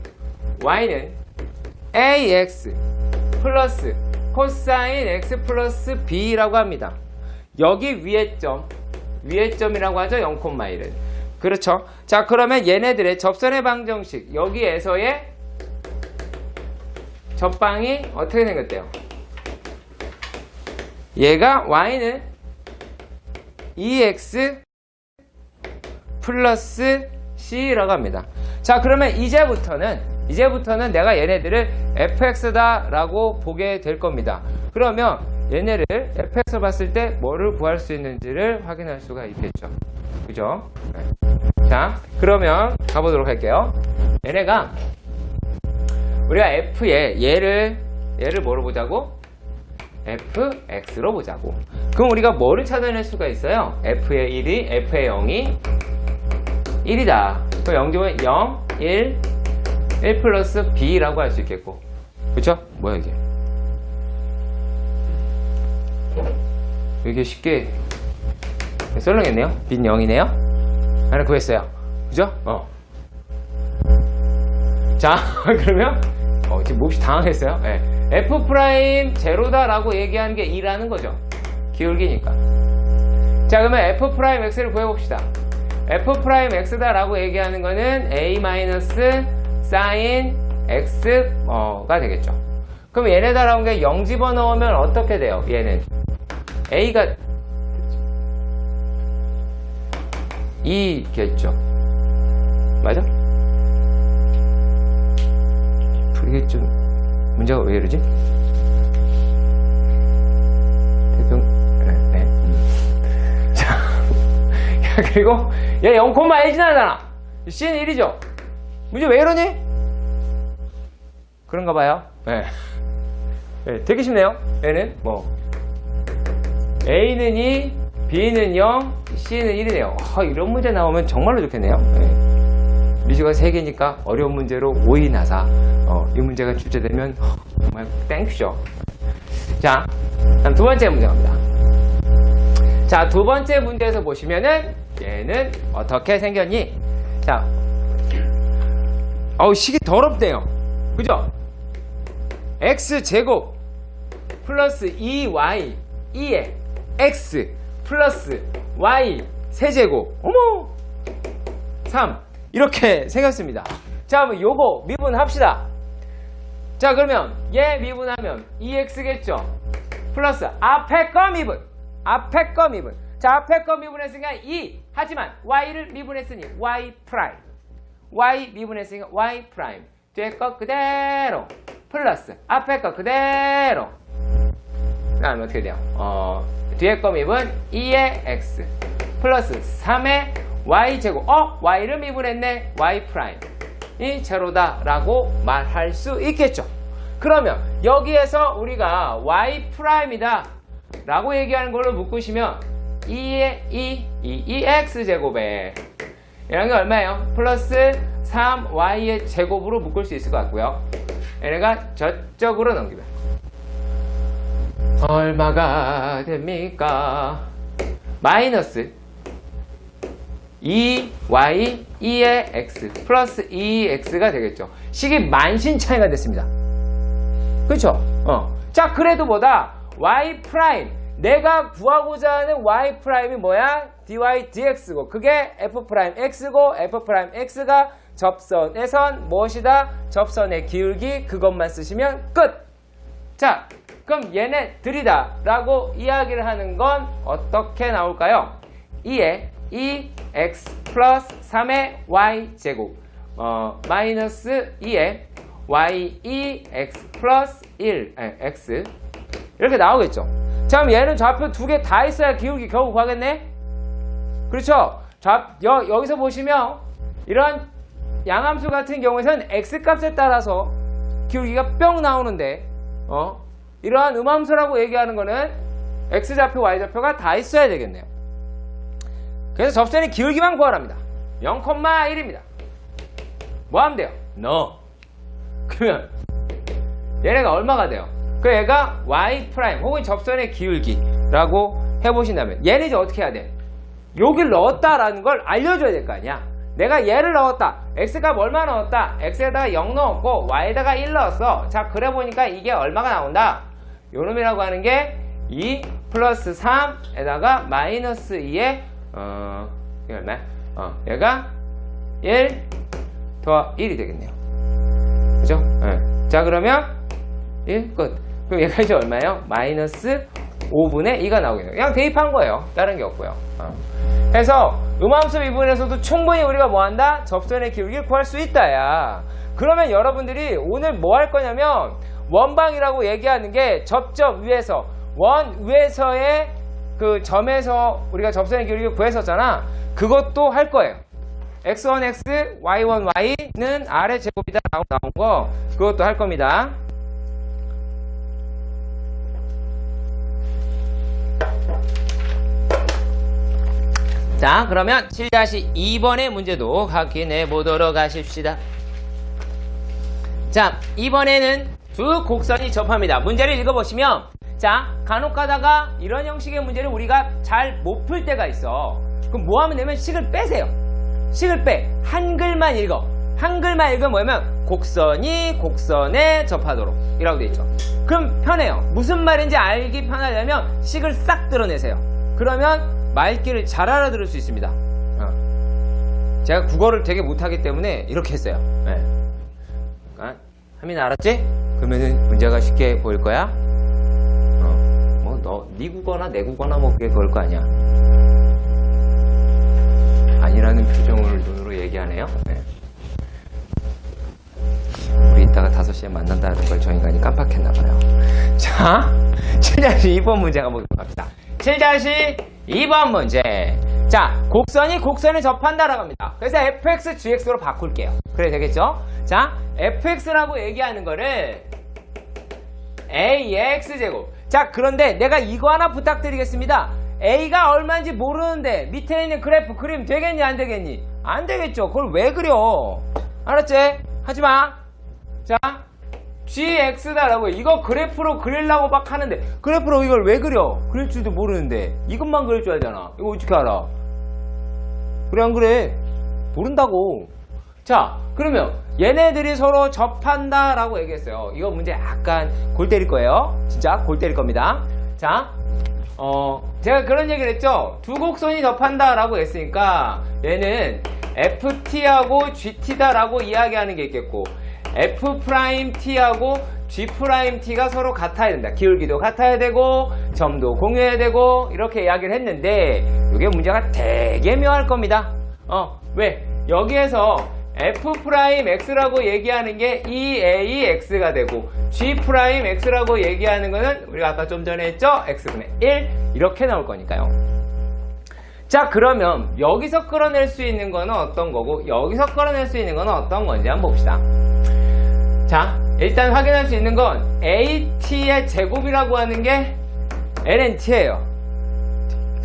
y는 ax 플러스 코사인 x 플러스 b라고 합니다. 여기 위에 점이라고 하죠. 0,1은. 그렇죠. 자, 그러면 얘네들의 접선의 방정식, 여기에서의 접방이 어떻게 생겼대요? 얘가 y는 2x 플러스 c라고 합니다. 자, 그러면 이제부터는 내가 얘네들을 fx다 라고 보게 될 겁니다. 그러면 얘네를 fx를 봤을 때 뭐를 구할 수 있는지를 확인할 수가 있겠죠. 그죠? 네. 자, 그러면 가보도록 할게요. 얘네가 우리가 f에 얘를 뭐로 보자고? fx로 보자고. 그럼 우리가 뭐를 찾아낼 수가 있어요? f의 1이 f의 0이 1이다. 그럼 0이면 0, 1 플러스 b라고 할 수 있겠고. 그쵸? 뭐야 이게? 이게 쉽게 썰렁했네요. 빈 0이네요. 하나 구했어요. 그죠? 자, 그러면 지금 몹시 당황했어요. 네. f' 제로다라고 얘기하는 게 2라는 거죠. 기울기니까. 자, 그러면 f'x를 구해봅시다. f'x다라고 얘기하는 거는 a sin x가 되겠죠. 그럼 얘네다 나온 게 0 집어넣으면 어떻게 돼요? 얘는 a가 2겠죠. 맞아? 이게 좀 문제가 왜 이러지? 자, 그리고 얘 0,1 지나잖아. c는 1이죠. 문제 왜 이러니? 그런가 봐요. 네. 네, 되게 쉽네요. 얘는 뭐 A는 2, B는 0, C는 1이네요. 이런 문제 나오면 정말로 좋겠네요. 네. 미주가 3개니까 어려운 문제로 5위 나사. 이 문제가 출제되면 정말 땡큐죠. 자, 다음 두 번째 문제 갑니다. 자, 두 번째 문제에서 보시면은 얘는 어떻게 생겼니? 자, 식이 더럽대요. 그죠? x제곱 플러스 2y 2에 x 플러스 y 세제곱 어머 3 이렇게 생겼습니다. 자, 그럼 요거 미분합시다. 자, 그러면 얘 미분하면 2x겠죠? 플러스 앞에 거 미분 자, 앞에 거 미분했으니까 2. 하지만 y를 미분했으니 y 프라임. y 미분했으니까 y 프라임. 뒤에 거 그대로 플러스 앞에 거 그대로. 그 다음에 어떻게 돼요? 뒤에 거 미분 2의 x 플러스 3의 y제곱. y를 미분했네. y 프라임 이 제로다 라고 말할 수 있겠죠. 그러면 여기에서 우리가 y 프라임이다 라고 얘기하는 걸로 묶으시면 2의 x제곱에 이런 게 얼마예요? 플러스 3y의 제곱으로 묶을 수 있을 것 같고요. 얘네가 저쪽으로 넘기면 얼마가 됩니까? 마이너스 2y 2의 x 플러스 2x가 되겠죠. 식이 만신 차이가 됐습니다. 그렇죠? 자, 그래도 뭐다? y 프라임 내가 구하고자 하는 y 프라임이 뭐야? dy dx고 그게 f 프라임 x고 f 프라임 x가 접선에선 무엇이다? 접선의 기울기 그것만 쓰시면 끝! 자, 그럼 얘네들이다 라고 이야기를 하는 건 어떻게 나올까요? 2의 2x 플러스 3의 y제곱 마이너스 2의 y 2x 플러스 1 x 이렇게 나오겠죠. 자, 그럼 얘는 좌표 두 개 다 있어야 기울기 겨우 구하겠네? 그렇죠? 여기서 보시면 이런 양함수 같은 경우에는 x값에 따라서 기울기가 뿅 나오는데 이러한 음함수라고 얘기하는 거는 x좌표, y좌표가 다 있어야 되겠네요. 그래서 접선의 기울기만 구하랍니다. 0,1입니다. 뭐 하면 돼요? no. 그러면 얘네가 얼마가 돼요? 그 얘가 y 프라임 혹은 접선의 기울기라고 해보신다면 얘는 이제 어떻게 해야 돼? 여길 넣었다라는 걸 알려줘야 될 거 아니야. 내가 얘를 넣었다. x값 얼마 넣었다. x에다가 0 넣었고 y에다가 1 넣었어. 자, 그래 보니까 이게 얼마가 나온다. 요놈이라고 하는 게 2 플러스 3에다가 마이너스 2에 이게 얼마야? 얘가 1 더하 1이 되겠네요. 그죠? 네. 자, 그러면 1 끝. 그럼 얘가 이제 얼마예요? 마이너스 5분의 2가 나오겠네요. 그냥 대입한 거예요. 다른 게 없고요. 그래서 음함수 미분에서도 충분히 우리가 뭐 한다? 접선의 기울기를 구할 수 있다, 야. 그러면 여러분들이 오늘 뭐 할 거냐면 원방이라고 얘기하는 게 접점 위에서 원 위에서의 그 점에서 우리가 접선의 기울기를 구했었잖아. 그것도 할 거예요. x1 x, y1 y는 아래 제곱이다 라고 나온 거 그것도 할 겁니다. 자, 그러면 7-2번의 문제도 확인해 보도록 하십시다. 자, 이번에는 두 곡선이 접합니다. 문제를 읽어보시면 자, 간혹 가다가 이런 형식의 문제를 우리가 잘 못 풀 때가 있어. 그럼 뭐 하면 되면 식을 빼세요. 식을 빼. 한글만 읽어. 한글만 읽으면 뭐냐면 곡선이 곡선에 접하도록 이라고 돼 있죠. 그럼 편해요. 무슨 말인지 알기 편하려면 식을 싹 드러내세요. 그러면 말귀를 잘 알아들을 수 있습니다. 제가 국어를 되게 못하기 때문에 이렇게 했어요. 네. 그러니까 하민아 알았지? 그러면은 문제가 쉽게 보일 거야. 뭐 너 네 국어나 내 국어나 뭐 그게 그럴 거 아니야. 아니라는 표정을 눈으로 얘기하네요. 네. 우리 이따가 5시에 만난다는 걸 저 인간이 깜빡했나봐요. 자, 7-2번 문제 한번 보도록 합시다. 7-2번 문제. 자, 곡선이 곡선을 접한다라고 합니다. 그래서 fx, gx로 바꿀게요. 그래 되겠죠? 자, fx라고 얘기하는 거를 ax제곱. 자, 그런데 내가 이거 하나 부탁드리겠습니다. a가 얼마인지 모르는데 밑에 있는 그래프 그리면 되겠니 안 되겠니? 안 되겠죠. 그걸 왜 그려? 알았지? 하지마. 자, gx다라고 이거 그래프로 그리려고 막 하는데 그래프로 이걸 왜 그려? 그릴 줄도 모르는데 이것만 그릴 줄 알잖아. 이거 어떻게 알아? 그래 안 그래? 모른다고. 자, 그러면 얘네들이 서로 접한다 라고 얘기했어요. 이거 문제 약간 골 때릴 거예요. 진짜 골 때릴 겁니다. 자, 제가 그런 얘기를 했죠. 두 곡선이 접한다 라고 했으니까 얘는 ft하고 gt다 라고 이야기하는 게 있겠고 f't하고 G'T가 서로 같아야 된다. 기울기도 같아야 되고 점도 공유해야 되고 이렇게 이야기를 했는데 이게 문제가 되게 묘할 겁니다. 왜? 여기에서 F'X라고 얘기하는 게 EAX가 되고 G'X라고 얘기하는 거는 우리가 아까 좀 전에 했죠? X분의 1 이렇게 나올 거니까요. 자, 그러면 여기서 끌어낼 수 있는 거는 어떤 거고 여기서 끌어낼 수 있는 거는 어떤 건지 한번 봅시다. 자, 일단 확인할 수 있는 건 AT의 제곱이라고 하는 게 LNT예요.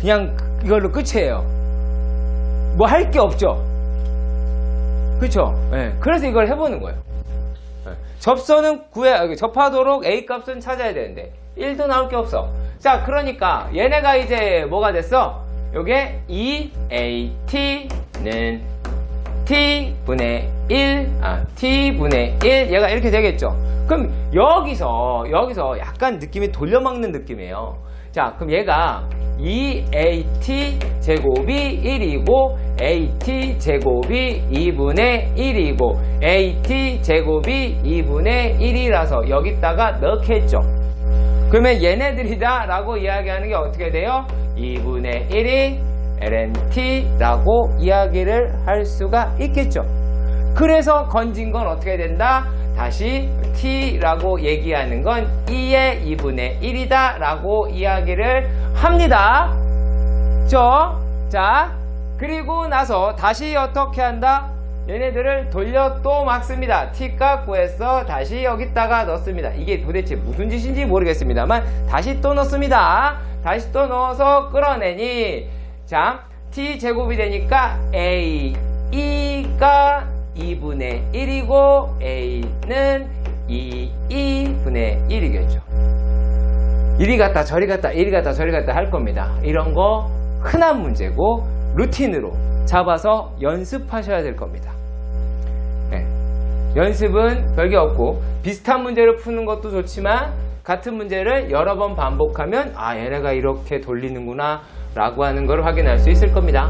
그냥 이걸로 끝이에요. 뭐 할 게 없죠. 그렇죠? 네. 그래서 이걸 해보는 거예요. 네. 접선은 접하도록 A 값은 찾아야 되는데 1도 나올 게 없어. 자, 그러니까 얘네가 이제 뭐가 됐어? 요게 EAT는 T분의 1, T분의 1 얘가 이렇게 되겠죠. 그럼 여기서 약간 느낌이 돌려막는 느낌이에요. 자, 그럼 얘가 EAT 제곱이 1이고 AT 제곱이 2분의 1이고 AT 제곱이 2분의 1이라서 여기다가 넣겠죠. 그러면 얘네들이다 라고 이야기하는 게 어떻게 돼요? 2분의 1이 LNT라고 이야기를 할 수가 있겠죠. 그래서 건진 건 어떻게 된다? 다시 T라고 얘기하는 건 2의 2분의 1이다 라고 이야기를 합니다. 자, 그리고 나서 다시 어떻게 한다? 얘네들을 돌려 또 막습니다. T값 구해서 다시 여기다가 넣습니다. 이게 도대체 무슨 짓인지 모르겠습니다만 다시 또 넣습니다. 다시 또 넣어서 끌어내니 자, T제곱이 되니까 AE가 2분의 1이고 A는 2분의 1이겠죠. 이리 갔다 저리 갔다 이리 갔다 저리 갔다 할 겁니다. 이런 거 흔한 문제고 루틴으로 잡아서 연습하셔야 될 겁니다. 네. 연습은 별게 없고 비슷한 문제를 푸는 것도 좋지만 같은 문제를 여러 번 반복하면 얘네가 이렇게 돌리는구나 라고 하는 걸 확인할 수 있을 겁니다.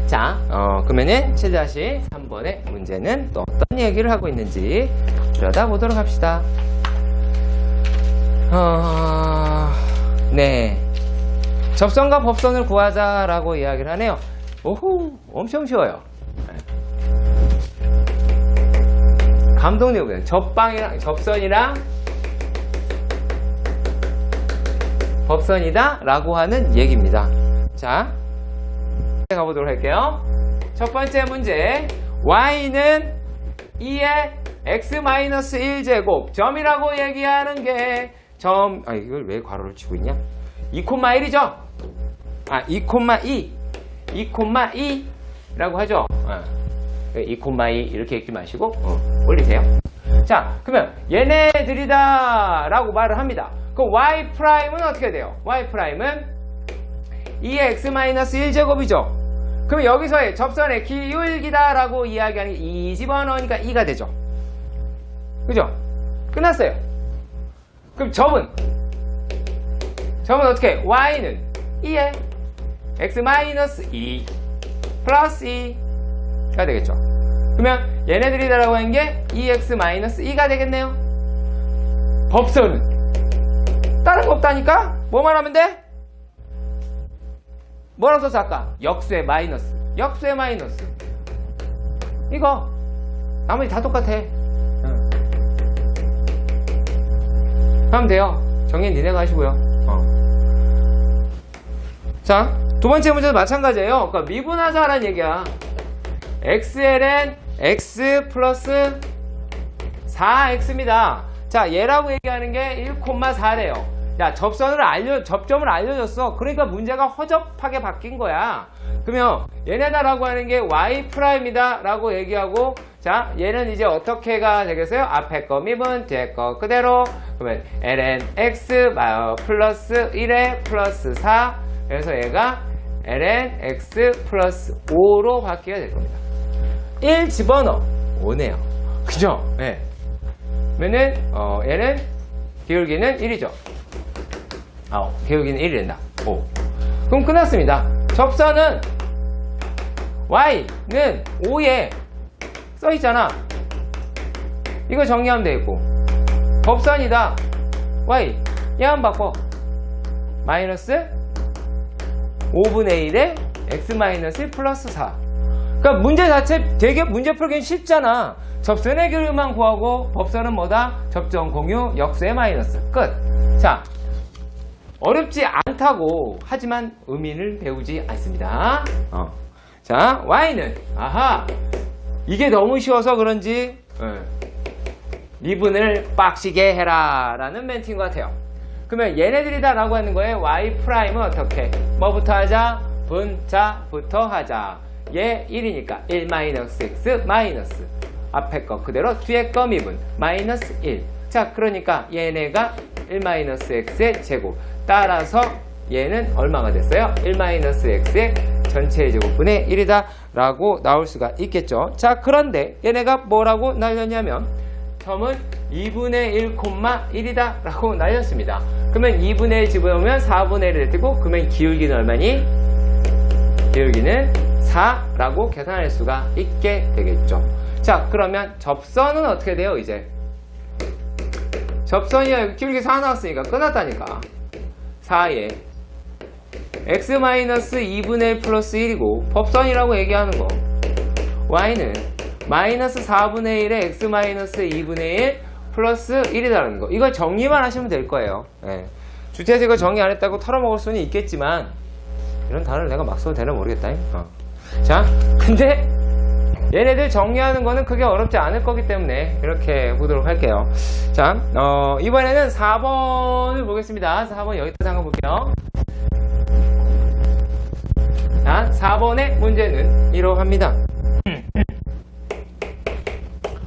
자, 그러면은 7-3번의 문제는 또 어떤 얘기를 하고 있는지 들여다보도록 합시다. 네. 접선과 법선을 구하자라고 이야기를 하네요. 오호, 엄청 쉬워요. 감독님, 접선이랑 법선이다 라고 하는 얘기입니다. 자, 가보도록 할게요. 첫 번째 문제, y는 2의 x-1제곱 점이라고 얘기하는 게 이걸 왜 괄호를 치고 있냐? 2,1이죠? 2,2 라고 하죠? 2,2 이렇게 읽지 마시고 올리세요. 자, 그러면 얘네들이다 라고 말을 합니다. 그럼 y'은 어떻게 돼요? y'은 2의 x-1제곱이죠? 그럼 여기서의 접선의 기울기다 라고 이야기하는 게 2 집어넣으니까 2가 되죠. 그죠? 끝났어요. 그럼 점은 어떻게? y는 2의 x-2 플러스 2가 되겠죠. 그러면 얘네들이다라고 하는 게 2x-2가 되겠네요. 법선은 다른 거 없다니까? 뭐만 하면 돼? 뭐라고 썼어 아까? 역수의 마이너스. 이거 나머지 다 똑같아. 하면 돼요. 정리는 니네가 하시고요. 자, 두 번째 문제도 마찬가지예요. 그러니까 미분하자라는 얘기야. xln x 플러스 4x입니다. 자, 얘라고 얘기하는 게 1,4래요. 야, 접점을 알려줬어. 그러니까 문제가 허접하게 바뀐 거야. 그러면 얘네다라고 하는 게 y'이다 라고 얘기하고, 자, 얘는 이제 어떻게가 되겠어요? 앞에 거 미분, 뒤에 거 그대로. 그러면 ln x 플러스 1에 플러스 4. 그래서 얘가 ln x 플러스 5로 바뀌게 될 겁니다. 1 집어넣어. 5네요. 그죠? 네. 그러면은, 얘는 기울기는 1이죠. 기울기는 1이 된다. 5. 그럼 끝났습니다. 접선은 y는 5에 써있잖아. 이거 정리하면 되겠고, 법선이다. y 얘 한번 바꿔. 마이너스 5분의 1에 x 마이너스 1 플러스 4. 그러니까 문제 자체 되게 문제 풀기는 쉽잖아. 접선의 교류만 구하고 법선은 뭐다? 접점 공유 역수의 마이너스. 끝. 자, 어렵지 않다고 하지만 의미를 배우지 않습니다. 자, y는 아하 이게 너무 쉬워서 그런지 미분을 빡시게 해라 라는 멘트인 것 같아요. 그러면 얘네들이다 라고 하는 거에 y 프라임은 어떻게? 뭐부터 하자? 분자부터 하자. 얘 1이니까 1 마이너스 x 마이너스 앞에 거 그대로 뒤에 거 미분 마이너스 1. 자, 그러니까 얘네가 1 마이너스 x의 제곱. 따라서 얘는 얼마가 됐어요? 1 마이너스 x의 전체 제곱분의 1이다 라고 나올 수가 있겠죠. 자, 그런데 얘네가 뭐라고 날렸냐면 텀은 2분의 1, 1이다 라고 날렸습니다. 그러면 2분의 1 집어넣으면 4분의 1을 뜨고 그러면 기울기는 얼마니? 기울기는 4라고 계산할 수가 있게 되겠죠. 자, 그러면 접선은 어떻게 돼요? 이제 접선이 기울기 4 나왔으니까 끝났다니까. 4에 x-2분의 1 플러스 1이고 법선이라고 얘기하는 거 y는 마이너스 4분의 1에 x-2분의 1 플러스 1이라는 거. 이거 정리만 하시면 될 거예요. 네. 주체에서 이거 정리 안 했다고 털어먹을 수는 있겠지만 이런 단어를 내가 막 써도 되나 모르겠다. 자, 근데 얘네들 정리하는 거는 크게 어렵지 않을 거기 때문에 이렇게 보도록 할게요. 자, 이번에는 4번을 보겠습니다. 4번 여기까지 한번 볼게요. 자, 4번의 문제는 이러합니다.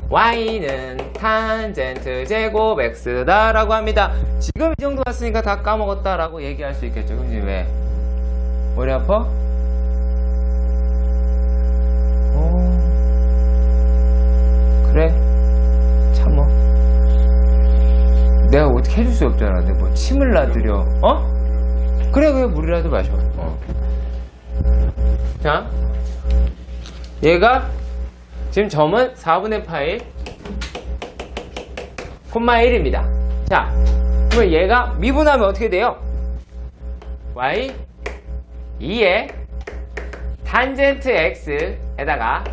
y는 탄젠트 제곱 x다 라고 합니다. 지금 이 정도 왔으니까 다 까먹었다 라고 얘기할 수 있겠죠. 그지? 왜? 머리 아파? 그래, 참어. 내가 어떻게 해줄 수 없잖아. 내가 뭐 침을 놔드려. 그래, 물이라도 마셔. 자, 얘가 지금 점은 4분의 파이 콤마 1입니다. 자, 그러면 얘가 미분하면 어떻게 돼요? y 2에 탄젠트 x에다가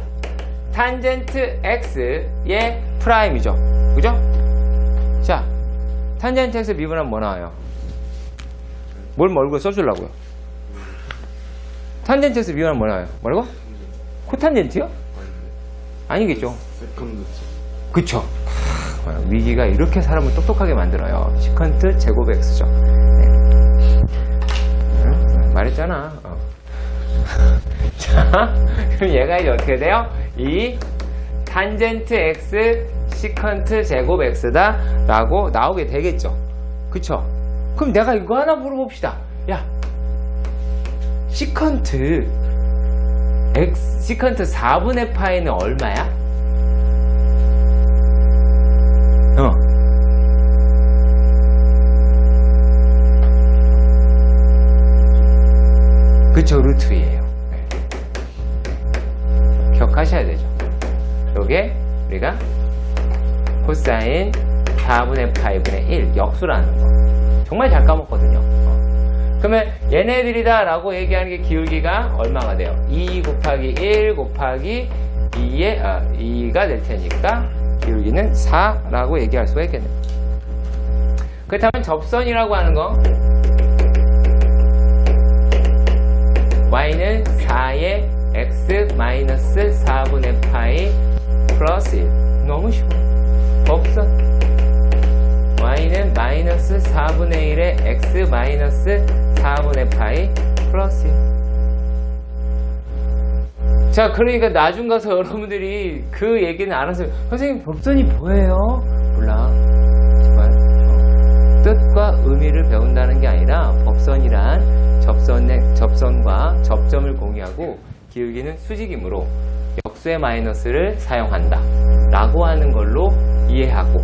탄젠트 x의 프라임이죠. 그죠? 자, 탄젠트 x 미분하면 뭐 나와요? 뭘 얼굴에 써주려고요? 탄젠트 x 미분하면 뭐 나와요? 뭐라고? 코탄젠트요? 아니겠죠? 그쵸? 위기가 이렇게 사람을 똑똑하게 만들어요. 시컨트 제곱 x죠. 네. 말했잖아. 자, 그럼 얘가 이제 어떻게 돼요? 이 탄젠트 x 시컨트 제곱 x다 라고 나오게 되겠죠. 그쵸? 그럼 내가 이거 하나 물어봅시다. 야, 시컨트 4분의 파이는 얼마야? 그쵸, 루트 2예요. 네. 기억하셔야 되죠. 요게 우리가 코사인 4분의 파이분의 1 역수라는 거. 정말 잘 까먹거든요. 그러면 얘네들이다 라고 얘기하는 게 기울기가 얼마가 돼요? 2 곱하기 1 곱하기 2가 될 테니까 기울기는 4라고 얘기할 수가 있겠네요. 그렇다면 접선이라고 하는 거 y는 4의 x 4분의 파이 플러스 1. 너무 쉬워. 법선 y는 마이너스 4분의 1의 x 4분의 파이 플러스 1. 자, 그러니까 나중 가서 여러분들이 그 얘기는 알아서 선생님 법선이 뭐예요? 몰라. 정말 뜻과 의미를 배운다는 게 아니라 법선이란 접선과 접점을 공유하고 기울기는 수직이므로 역수의 마이너스를 사용한다 라고 하는 걸로 이해하고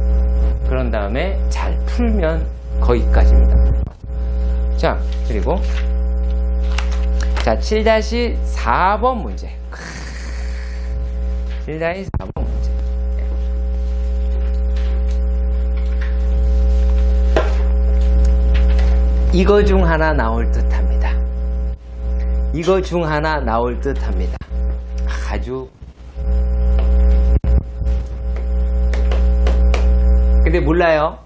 그런 다음에 잘 풀면 거기까지입니다. 자, 그리고 자 7-4번 문제. 7-4번 문제. 이거 중 하나 나올 듯 합니다. 이거 중 하나 나올 듯 합니다. 아주. 근데 몰라요.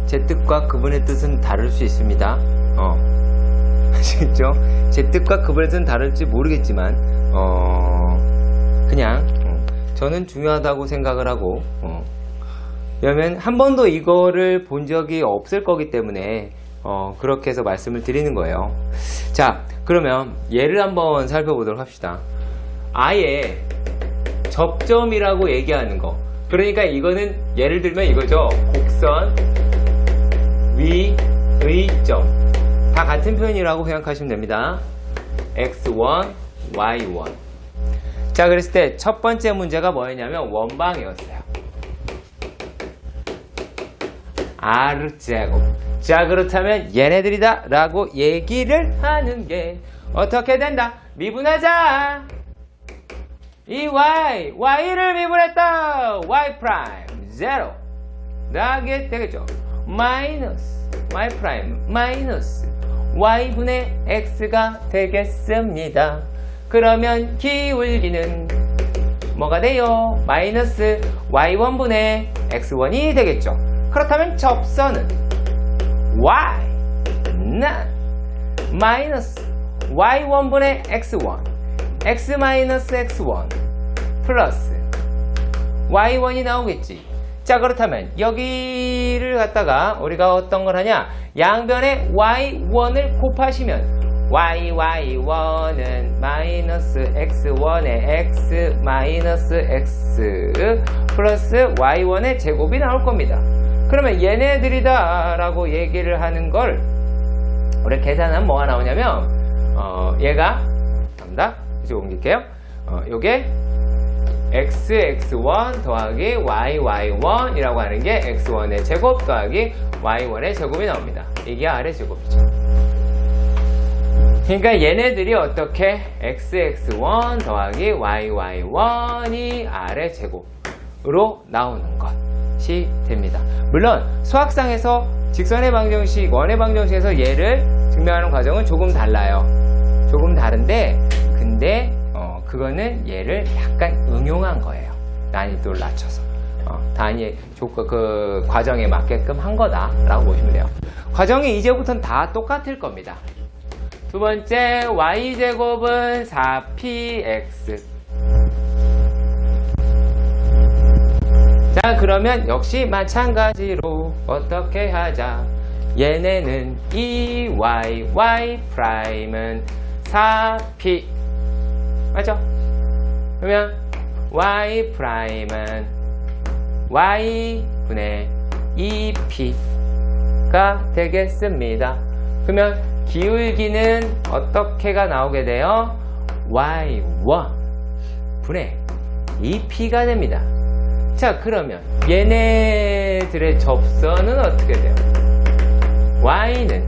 제 뜻과 그분의 뜻은 다를 수 있습니다. 아시겠죠? 제 뜻과 그분의 뜻은 다를지 모르겠지만, 그냥, 저는 중요하다고 생각을 하고, 왜냐면 한 번도 이거를 본 적이 없을 거기 때문에, 그렇게 해서 말씀을 드리는 거예요. 자, 그러면 예를 한번 살펴보도록 합시다. 아예 접점이라고 얘기하는 거. 그러니까 이거는 예를 들면 이거죠. 곡선 위의 점. 다 같은 표현이라고 생각하시면 됩니다. x1, y1. 자, 그랬을 때 첫 번째 문제가 뭐였냐면 원방이었어요. R제곱. 자, 그렇다면 얘네들이다 라고 얘기를 하는 게 어떻게 된다? 미분하자. 이 y를 미분했다. y 프라임 0 나게 되겠죠. 마이너스 y 프라임 마이너스 y분의 x가 되겠습니다. 그러면 기울기는 뭐가 돼요? 마이너스 y1분의 x1이 되겠죠. 그렇다면 접선은 y 마이너스 y1분의 x1 x 마이너스 x1 플러스 y1이 나오겠지. 자, 그렇다면 여기를 갖다가 우리가 어떤 걸 하냐, 양변에 y1을 곱하시면 y1은 마이너스 x1의 x 마이너스 x 플러스 y1의 제곱이 나올 겁니다. 그러면 얘네들이다 라고 얘기를 하는 걸 우리 계산하면 뭐가 나오냐면 얘가 갑니다. 이제 옮길게요. 요게 xx1 더하기 yy1 이라고 하는 게 x1의 제곱 더하기 y1의 제곱이 나옵니다. 이게 r의 제곱이죠. 그러니까 얘네들이 어떻게 xx1 더하기 yy1이 r의 제곱으로 나오는 것이 됩니다. 물론 수학상에서 직선의 방정식, 원의 방정식에서 얘를 증명하는 과정은 조금 달라요. 조금 다른데 근데 그거는 얘를 약간 응용한 거예요. 난이도를 낮춰서 그 과정에 맞게끔 한 거다라고 보시면 돼요. 과정이 이제부터는 다 똑같을 겁니다. 두 번째 y제곱은 4px. 자, 그러면 역시 마찬가지로 어떻게 하자. 얘네는 2y, y 프라임은 4p. 맞죠? 그러면 y 프라임은 y분의 2p가 되겠습니다. 그러면 기울기는 어떻게가 나오게 돼요? y1 분의 2p가 됩니다. 자, 그러면 얘네들의 접선은 어떻게 돼요? y는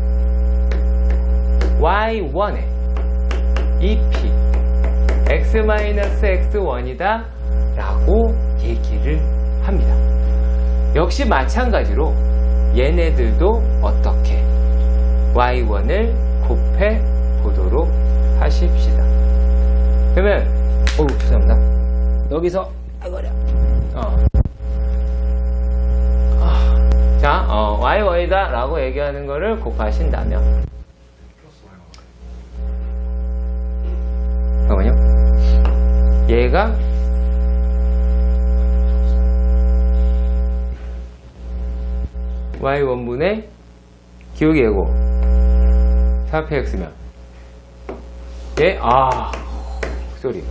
y1의 2p x-x1이다 라고 얘기를 합니다. 역시 마찬가지로 얘네들도 어떻게 y1을 곱해 보도록 하십시다. 그러면 죄송합니다. 여기서 아이고야. 자, y1이다 라고 얘기하는 거를 곱하신다면 잠깐만요. 얘가 y1분의 기울기 예고 4px면 소리.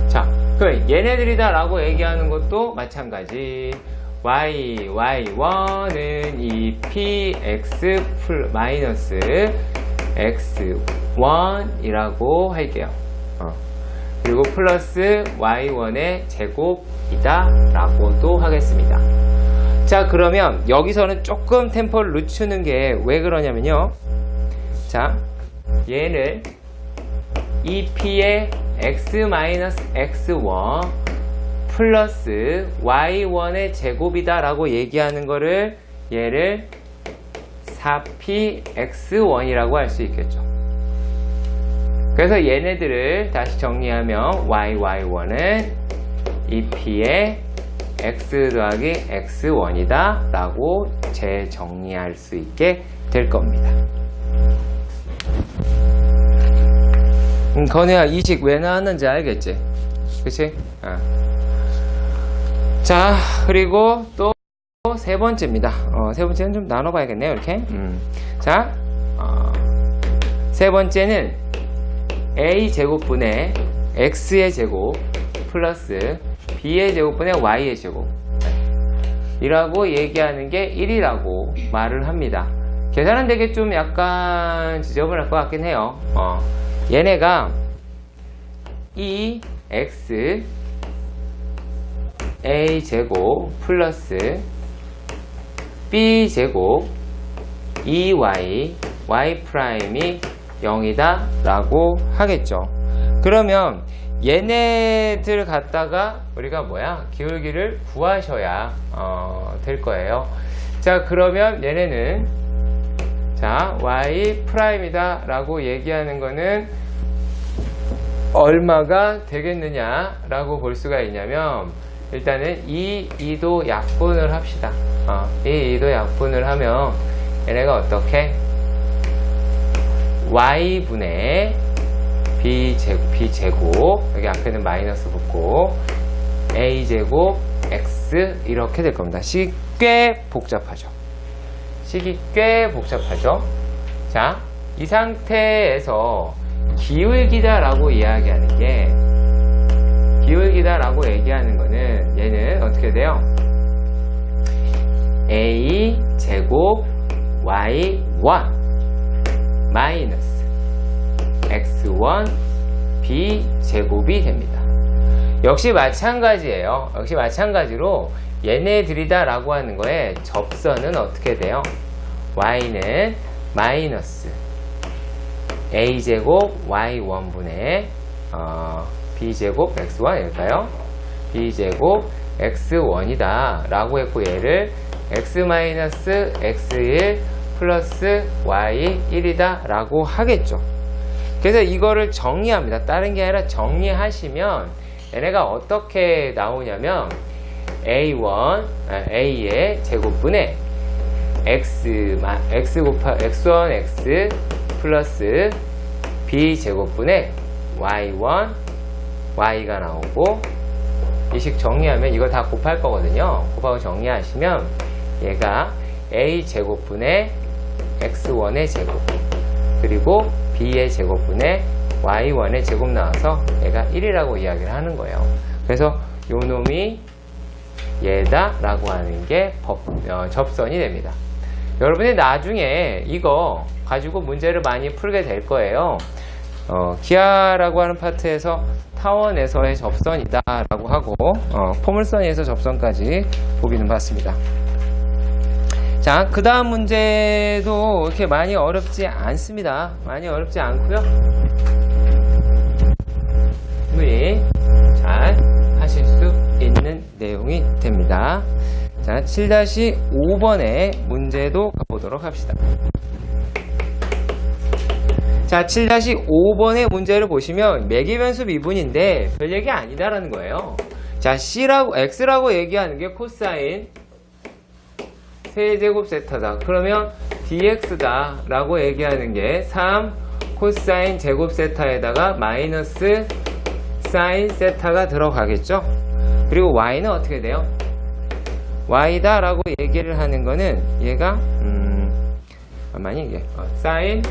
자, 그럼 얘네들이다 라고 얘기하는 것도 마찬가지. y1은 2px 마이너스 x1이라고 할게요. 그리고 플러스 y1의 제곱이다 라고도 하겠습니다. 자, 그러면 여기서는 조금 템포를 늦추는 게 왜 그러냐면요. 자, 얘를 2p의 x-x1 플러스 y1의 제곱이다 라고 얘기하는 거를 얘를 4px1이라고 할 수 있겠죠. 그래서 얘네들을 다시 정리하면 yy1은 2p의 x 더하기 x1이다 라고 재정리할 수 있게 될 겁니다. 건우야, 이 식 왜 나왔는지 알겠지? 그치? 자, 그리고 또 세 번째입니다. 세 번째는 좀 나눠봐야겠네요, 이렇게. 자, 세 번째는 a 제곱분의 x의 제곱 플러스 b의 제곱분의 y의 제곱 이라고 얘기하는 게 1이라고 말을 합니다. 계산은 되게 좀 약간 지저분할 것 같긴 해요. 얘네가 x a 제곱 플러스 b 제곱 2y y 프라임이 0이다 라고 하겠죠. 그러면 얘네들 갖다가 우리가 뭐야? 기울기를 구하셔야 될 거예요. 자, 그러면 얘네는 자 y 프라임이다 라고 얘기하는 거는 얼마가 되겠느냐 라고 볼 수가 있냐면, 일단은 이 2도 약분을 합시다. 이 2도 약분을 하면 얘네가 어떻게? y분의 b제곱 여기 앞에는 마이너스 붙고 a제곱 x 이렇게 될 겁니다. 식이 꽤 복잡하죠. 자, 이 상태에서 기울기다 라고 이야기하는 게, 기울기다 라고 얘기하는 거는 얘는 어떻게 돼요? a 제곱 y1 마이너스 x1 b 제곱이 됩니다. 역시 마찬가지예요. 역시 마찬가지로 얘네들이다 라고 하는 거에 접선은 어떻게 돼요? y는 마이너스 a제곱 y1분의 b제곱 x1일까요? b제곱 x1이다 라고 했고, 얘를 x-x1 플러스 y1이다 라고 하겠죠. 그래서 이거를 정리합니다. 다른 게 아니라 정리하시면 얘네가 어떻게 나오냐면 a의 제곱분의 x1 x 플러스 b 제곱분의 y1 y가 나오고, 이 식 정리하면 이거 다 곱할 거거든요. 곱하고 정리하시면 얘가 a 제곱분의 x1의 제곱 그리고 b의 제곱분의 y1의 제곱 나와서 얘가 1이라고 이야기를 하는 거예요. 그래서 요 놈이 얘다 라고 하는 게 접선이 됩니다. 여러분이 나중에 이거 가지고 문제를 많이 풀게 될 거예요. 기하라고 하는 파트에서 타원에서의 접선이다 라고 하고, 포물선에서 접선까지 보기는 봤습니다. 자, 그 다음 문제도 이렇게 많이 어렵지 않습니다. 많이 어렵지 않고요, 충분히 잘 하실 수 있는 내용이 됩니다. 자, 7-5번의 문제도 가보도록 합시다. 자, 7-5번의 문제를 보시면 매기변수 미분인데 별 얘기 아니다라는 거예요. 자, x라고 얘기하는 게 코사인 세제곱 세타다. 그러면 dx다 라고 얘기하는 게 3 코사인 제곱 세타에다가 마이너스 사인 세타가 들어가겠죠. 그리고 y는 어떻게 돼요? y다 라고 얘기를 하는 거는 얘가 사인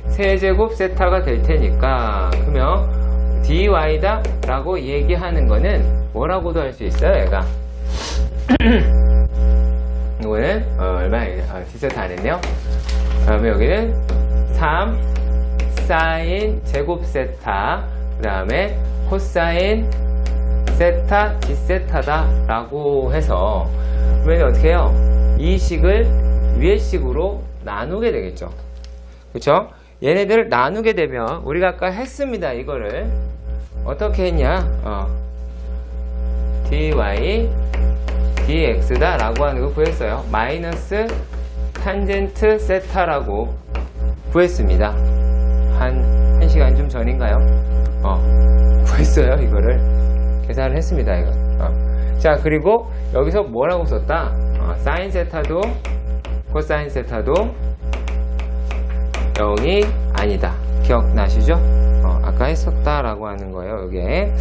세제곱 세타가 될 테니까, 그러면 dy다 라고 얘기하는 거는 뭐라고도 할 수 있어요. 얘가 이거는 얼마예요? d세타 안 했네요. 그러면 여기는 3 사인 제곱 세타 그 다음에 코사인 세타 d세타다 라고 해서, 그러면 어떻게 해요? 이 식을 위의 식으로 나누게 되겠죠. 그쵸? 얘네들을 나누게 되면 우리가 아까 했습니다. 이거를 어떻게 했냐? dy dx다 라고 하는 거 구했어요. 마이너스 탄젠트 세타라고 구했습니다. 한 1시간 좀 전인가요? 구했어요. 이거를 계산을 했습니다. 이거. 자, 그리고 여기서 뭐라고 썼다? 사인 세타도 코사인 세타도 0이 아니다. 기억나시죠? 아까 했었다라고 하는 거예요. 이게.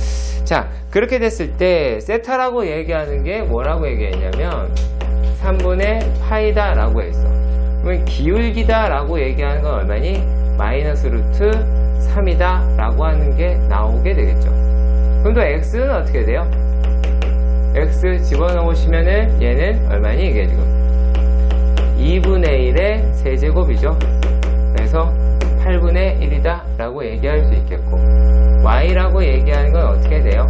자, 그렇게 됐을 때 세타라고 얘기하는 게 뭐라고 얘기했냐면 3분의 파이다 라고 했어. 그러면 기울기다 라고 얘기하는 건 얼마니? 마이너스 루트 3이다 라고 하는 게 나오게 되겠죠. 그럼 또 x는 어떻게 돼요? x 집어넣으시면은 얘는 얼마니? 이게 지금 2분의 1의 세제곱이죠. 그래서 8분의 1이다 라고 얘기할 수 있겠고, y라고 얘기하는 건 어떻게 돼요?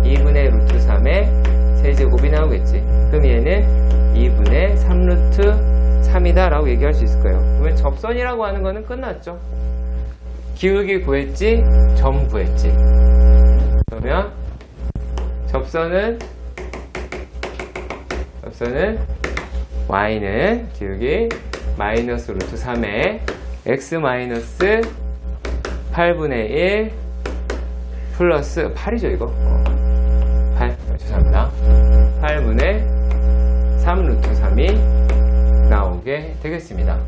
2분의 루트 3의 세제곱이 나오겠지. 그럼 얘는 2분의 3루트 3이다 라고 얘기할 수 있을 거예요. 그러면 접선이라고 하는 거는 끝났죠. 기울기 구했지, 점 구했지. 그러면 접선은 y는 기울기 마이너스 루트 3에 x 마이너스 8분의 1 플러스 8이죠 이거. 8, 죄송합니다. 8분의 3 루트 3이 나오게 되겠습니다.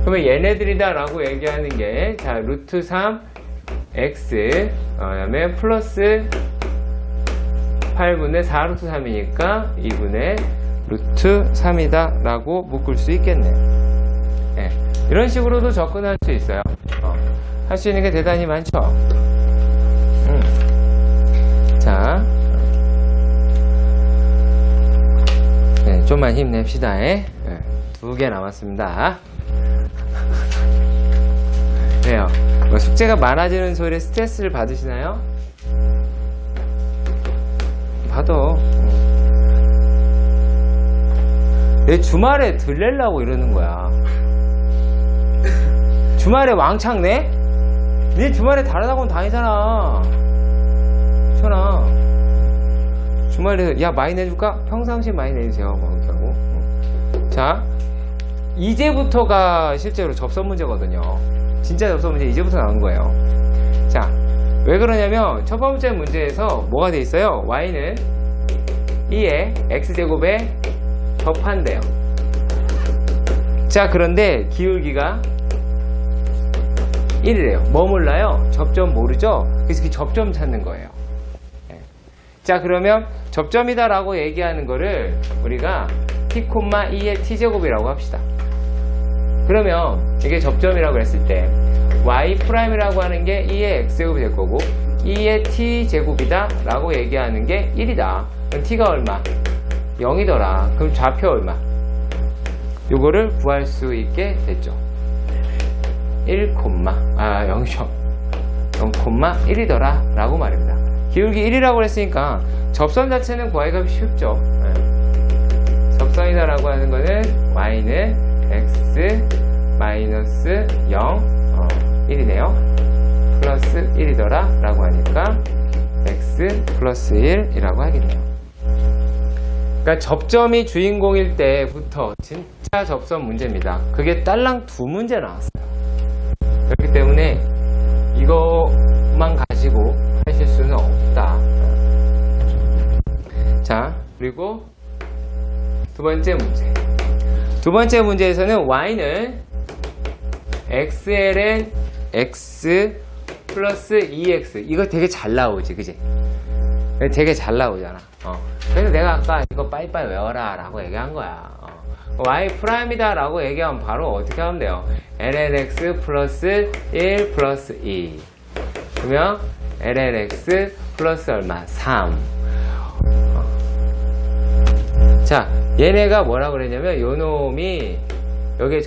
그러면 얘네들이다 라고 얘기하는 게, 자, 루트 3 x 그다음에 플러스 8분의 4 루트 3이니까 2분의 루트 3이다 라고 묶을 수 있겠네요. 네. 이런 식으로도 접근할 수 있어요. 할 수 있는 게 대단히 많죠. 자, 네, 좀만 힘냅시다. 네, 2개 남았습니다. 그래요. 뭐 숙제가 많아지는 소리에 스트레스를 받으시나요? 받아. 내 주말에 들래려고 이러는 거야. 주말에 왕창 내? 네 주말에 다른 학원 다니잖아. 그렇잖아. 주말에 야 많이 내줄까? 평상시에 많이 내주세요. 뭐 이렇게 하고. 자, 이제부터가 실제로 접선 문제거든요. 진짜 접선 문제 이제부터 나온 거예요. 자, 왜 그러냐면 첫 번째 문제에서 뭐가 돼 있어요? y는 2의 x제곱에 접한대요. 자, 그런데 기울기가 1이래요. 뭐 몰라요? 접점 모르죠? 그래서 그 접점 찾는 거예요. 네. 자, 그러면 접점이다 라고 얘기하는 거를 우리가 t, 2의 t제곱이라고 합시다. 그러면 이게 접점이라고 했을 때 y'이라고 하는 게 2의 x제곱이 될 거고 2의 t제곱이다 라고 얘기하는 게 1이다. 그럼 t가 얼마? 0이더라. 그럼 좌표 얼마? 요거를 구할 수 있게 됐죠. 0.1이죠. 0,1이더라 라고 말입니다. 기울기 1이라고 했으니까 접선 자체는 구하기가 쉽죠. 네. 접선이다 라고 하는 거는 y는 x 마이너스 0 1이네요. 플러스 1이더라 라고 하니까 x 플러스 1이라고 하겠네요. 그러니까 접점이 주인공일 때부터 진짜 접선 문제입니다. 그게 딸랑 2문제 나왔어요. 그렇기 때문에 이것만 가지고 하실 수는 없다. 자, 그리고 두 번째 문제. 두 번째 문제에서는 y는 xln x 플러스 2x. 이거 되게 잘 나오지, 그지? 되게 잘 나오잖아. 그래서 내가 아까 이거 빠이빠이 외워라 라고 얘기한 거야. y 프라임이다 라고 얘기하면 바로 어떻게 하면 돼요? lnx 플러스 1 플러스 2. 그러면 lnx 플러스 얼마? 3. 자, 얘네가 뭐라고 그랬냐면 요 놈이 여기에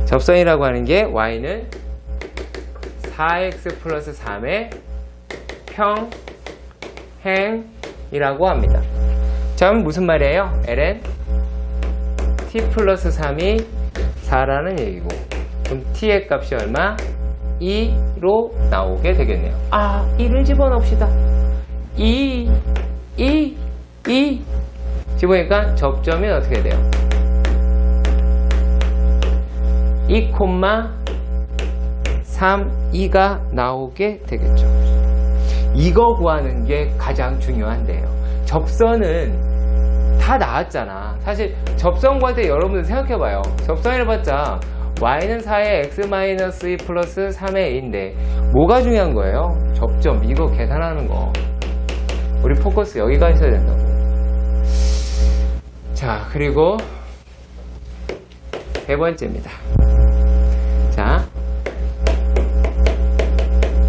접선이라고 하는 게 y는 4x 플러스 3의 평행이라고 합니다. 자, 그럼 무슨 말이에요? ln t 플러스 3이 4라는 얘기고, 그럼 t의 값이 얼마? 2로 나오게 되겠네요. 아, 2를 집어넣읍시다. 2 지금 보니까 접점이 어떻게 돼요? 2,32가 나오게 되겠죠. 이거 구하는 게 가장 중요한데요. 접선은 다 나왔잖아. 사실 접선 구할 때 여러분들 생각해봐요. 접선해봤자 y는 4의 x-2 플러스 3의 a인데 뭐가 중요한 거예요? 접점, 이거 계산하는 거. 우리 포커스 여기가 있어야 된다고. 자, 그리고 세 번째입니다. 자,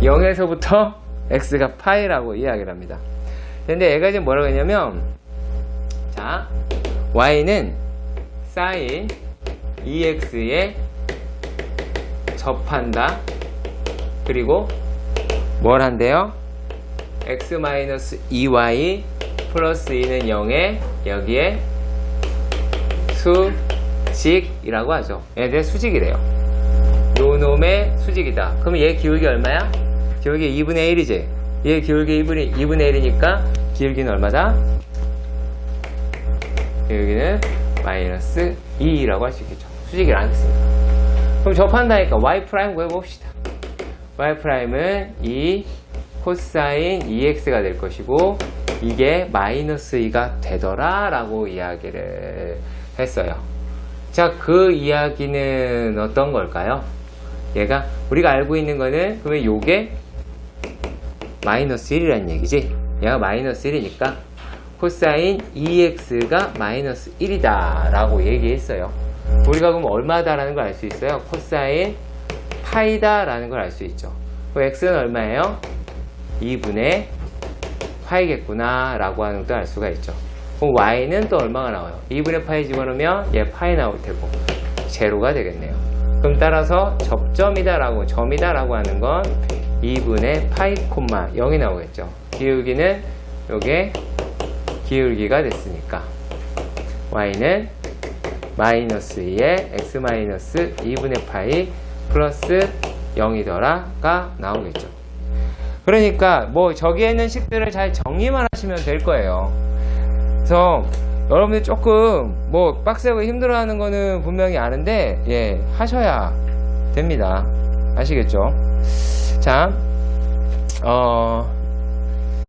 0에서부터 x가 파이라고 이야기를 합니다. 근데 얘가 지금 뭐라고 했냐면, 자, y는 sin 2x에 접한다. 그리고 뭘 한대요? x-2y 플러스 2는 0에 여기에 수직이라고 하죠. 얘들 수직이래요. 요 놈의 수직이다. 그럼 얘 기울기 얼마야? 기울기 2분의 1이지. 얘 기울기 2분의 1이니까 기울기는 얼마다? 기울기는 마이너스 2라고 할 수 있겠죠. 수직을 안 했습니다. 그럼 접한다니까 y' 구해봅시다. y'은 2 코사인 2x가 될 것이고 이게 마이너스 2가 되더라 라고 이야기를 했어요. 자, 그 이야기는 어떤 걸까요? 얘가 우리가 알고 있는 거는 그러면 요게 마이너스 1이라는 얘기지. 얘가 마이너스 1이니까 코사인 2x가 마이너스 1이다 라고 얘기했어요. 우리가 그럼 얼마다라는 걸 알 수 있어요? 코사인 파이다 라는 걸 알 수 있죠. 그럼 x는 얼마예요? 2분의 파이겠구나 라고 하는 것도 알 수가 있죠. 그럼 y는 또 얼마가 나와요? 2분의 파이 집어넣으면 얘 파이 나올 테고 제로가 되겠네요. 그럼 따라서 접점이다 라고, 점이다 라고 하는 건 2분의 파이 콤마 0이 나오겠죠. 기울기는 요게 기울기가 됐으니까 y는 마이너스 2에 x 마이너스 2분의 파이 플러스 0이더라가 나오겠죠. 그러니까 뭐 저기에 있는 식들을 잘 정리만 하시면 될 거예요. 그래서 여러분들 조금 뭐 빡세고 힘들어하는 거는 분명히 아는데 예, 하셔야 됩니다. 아시겠죠? 자,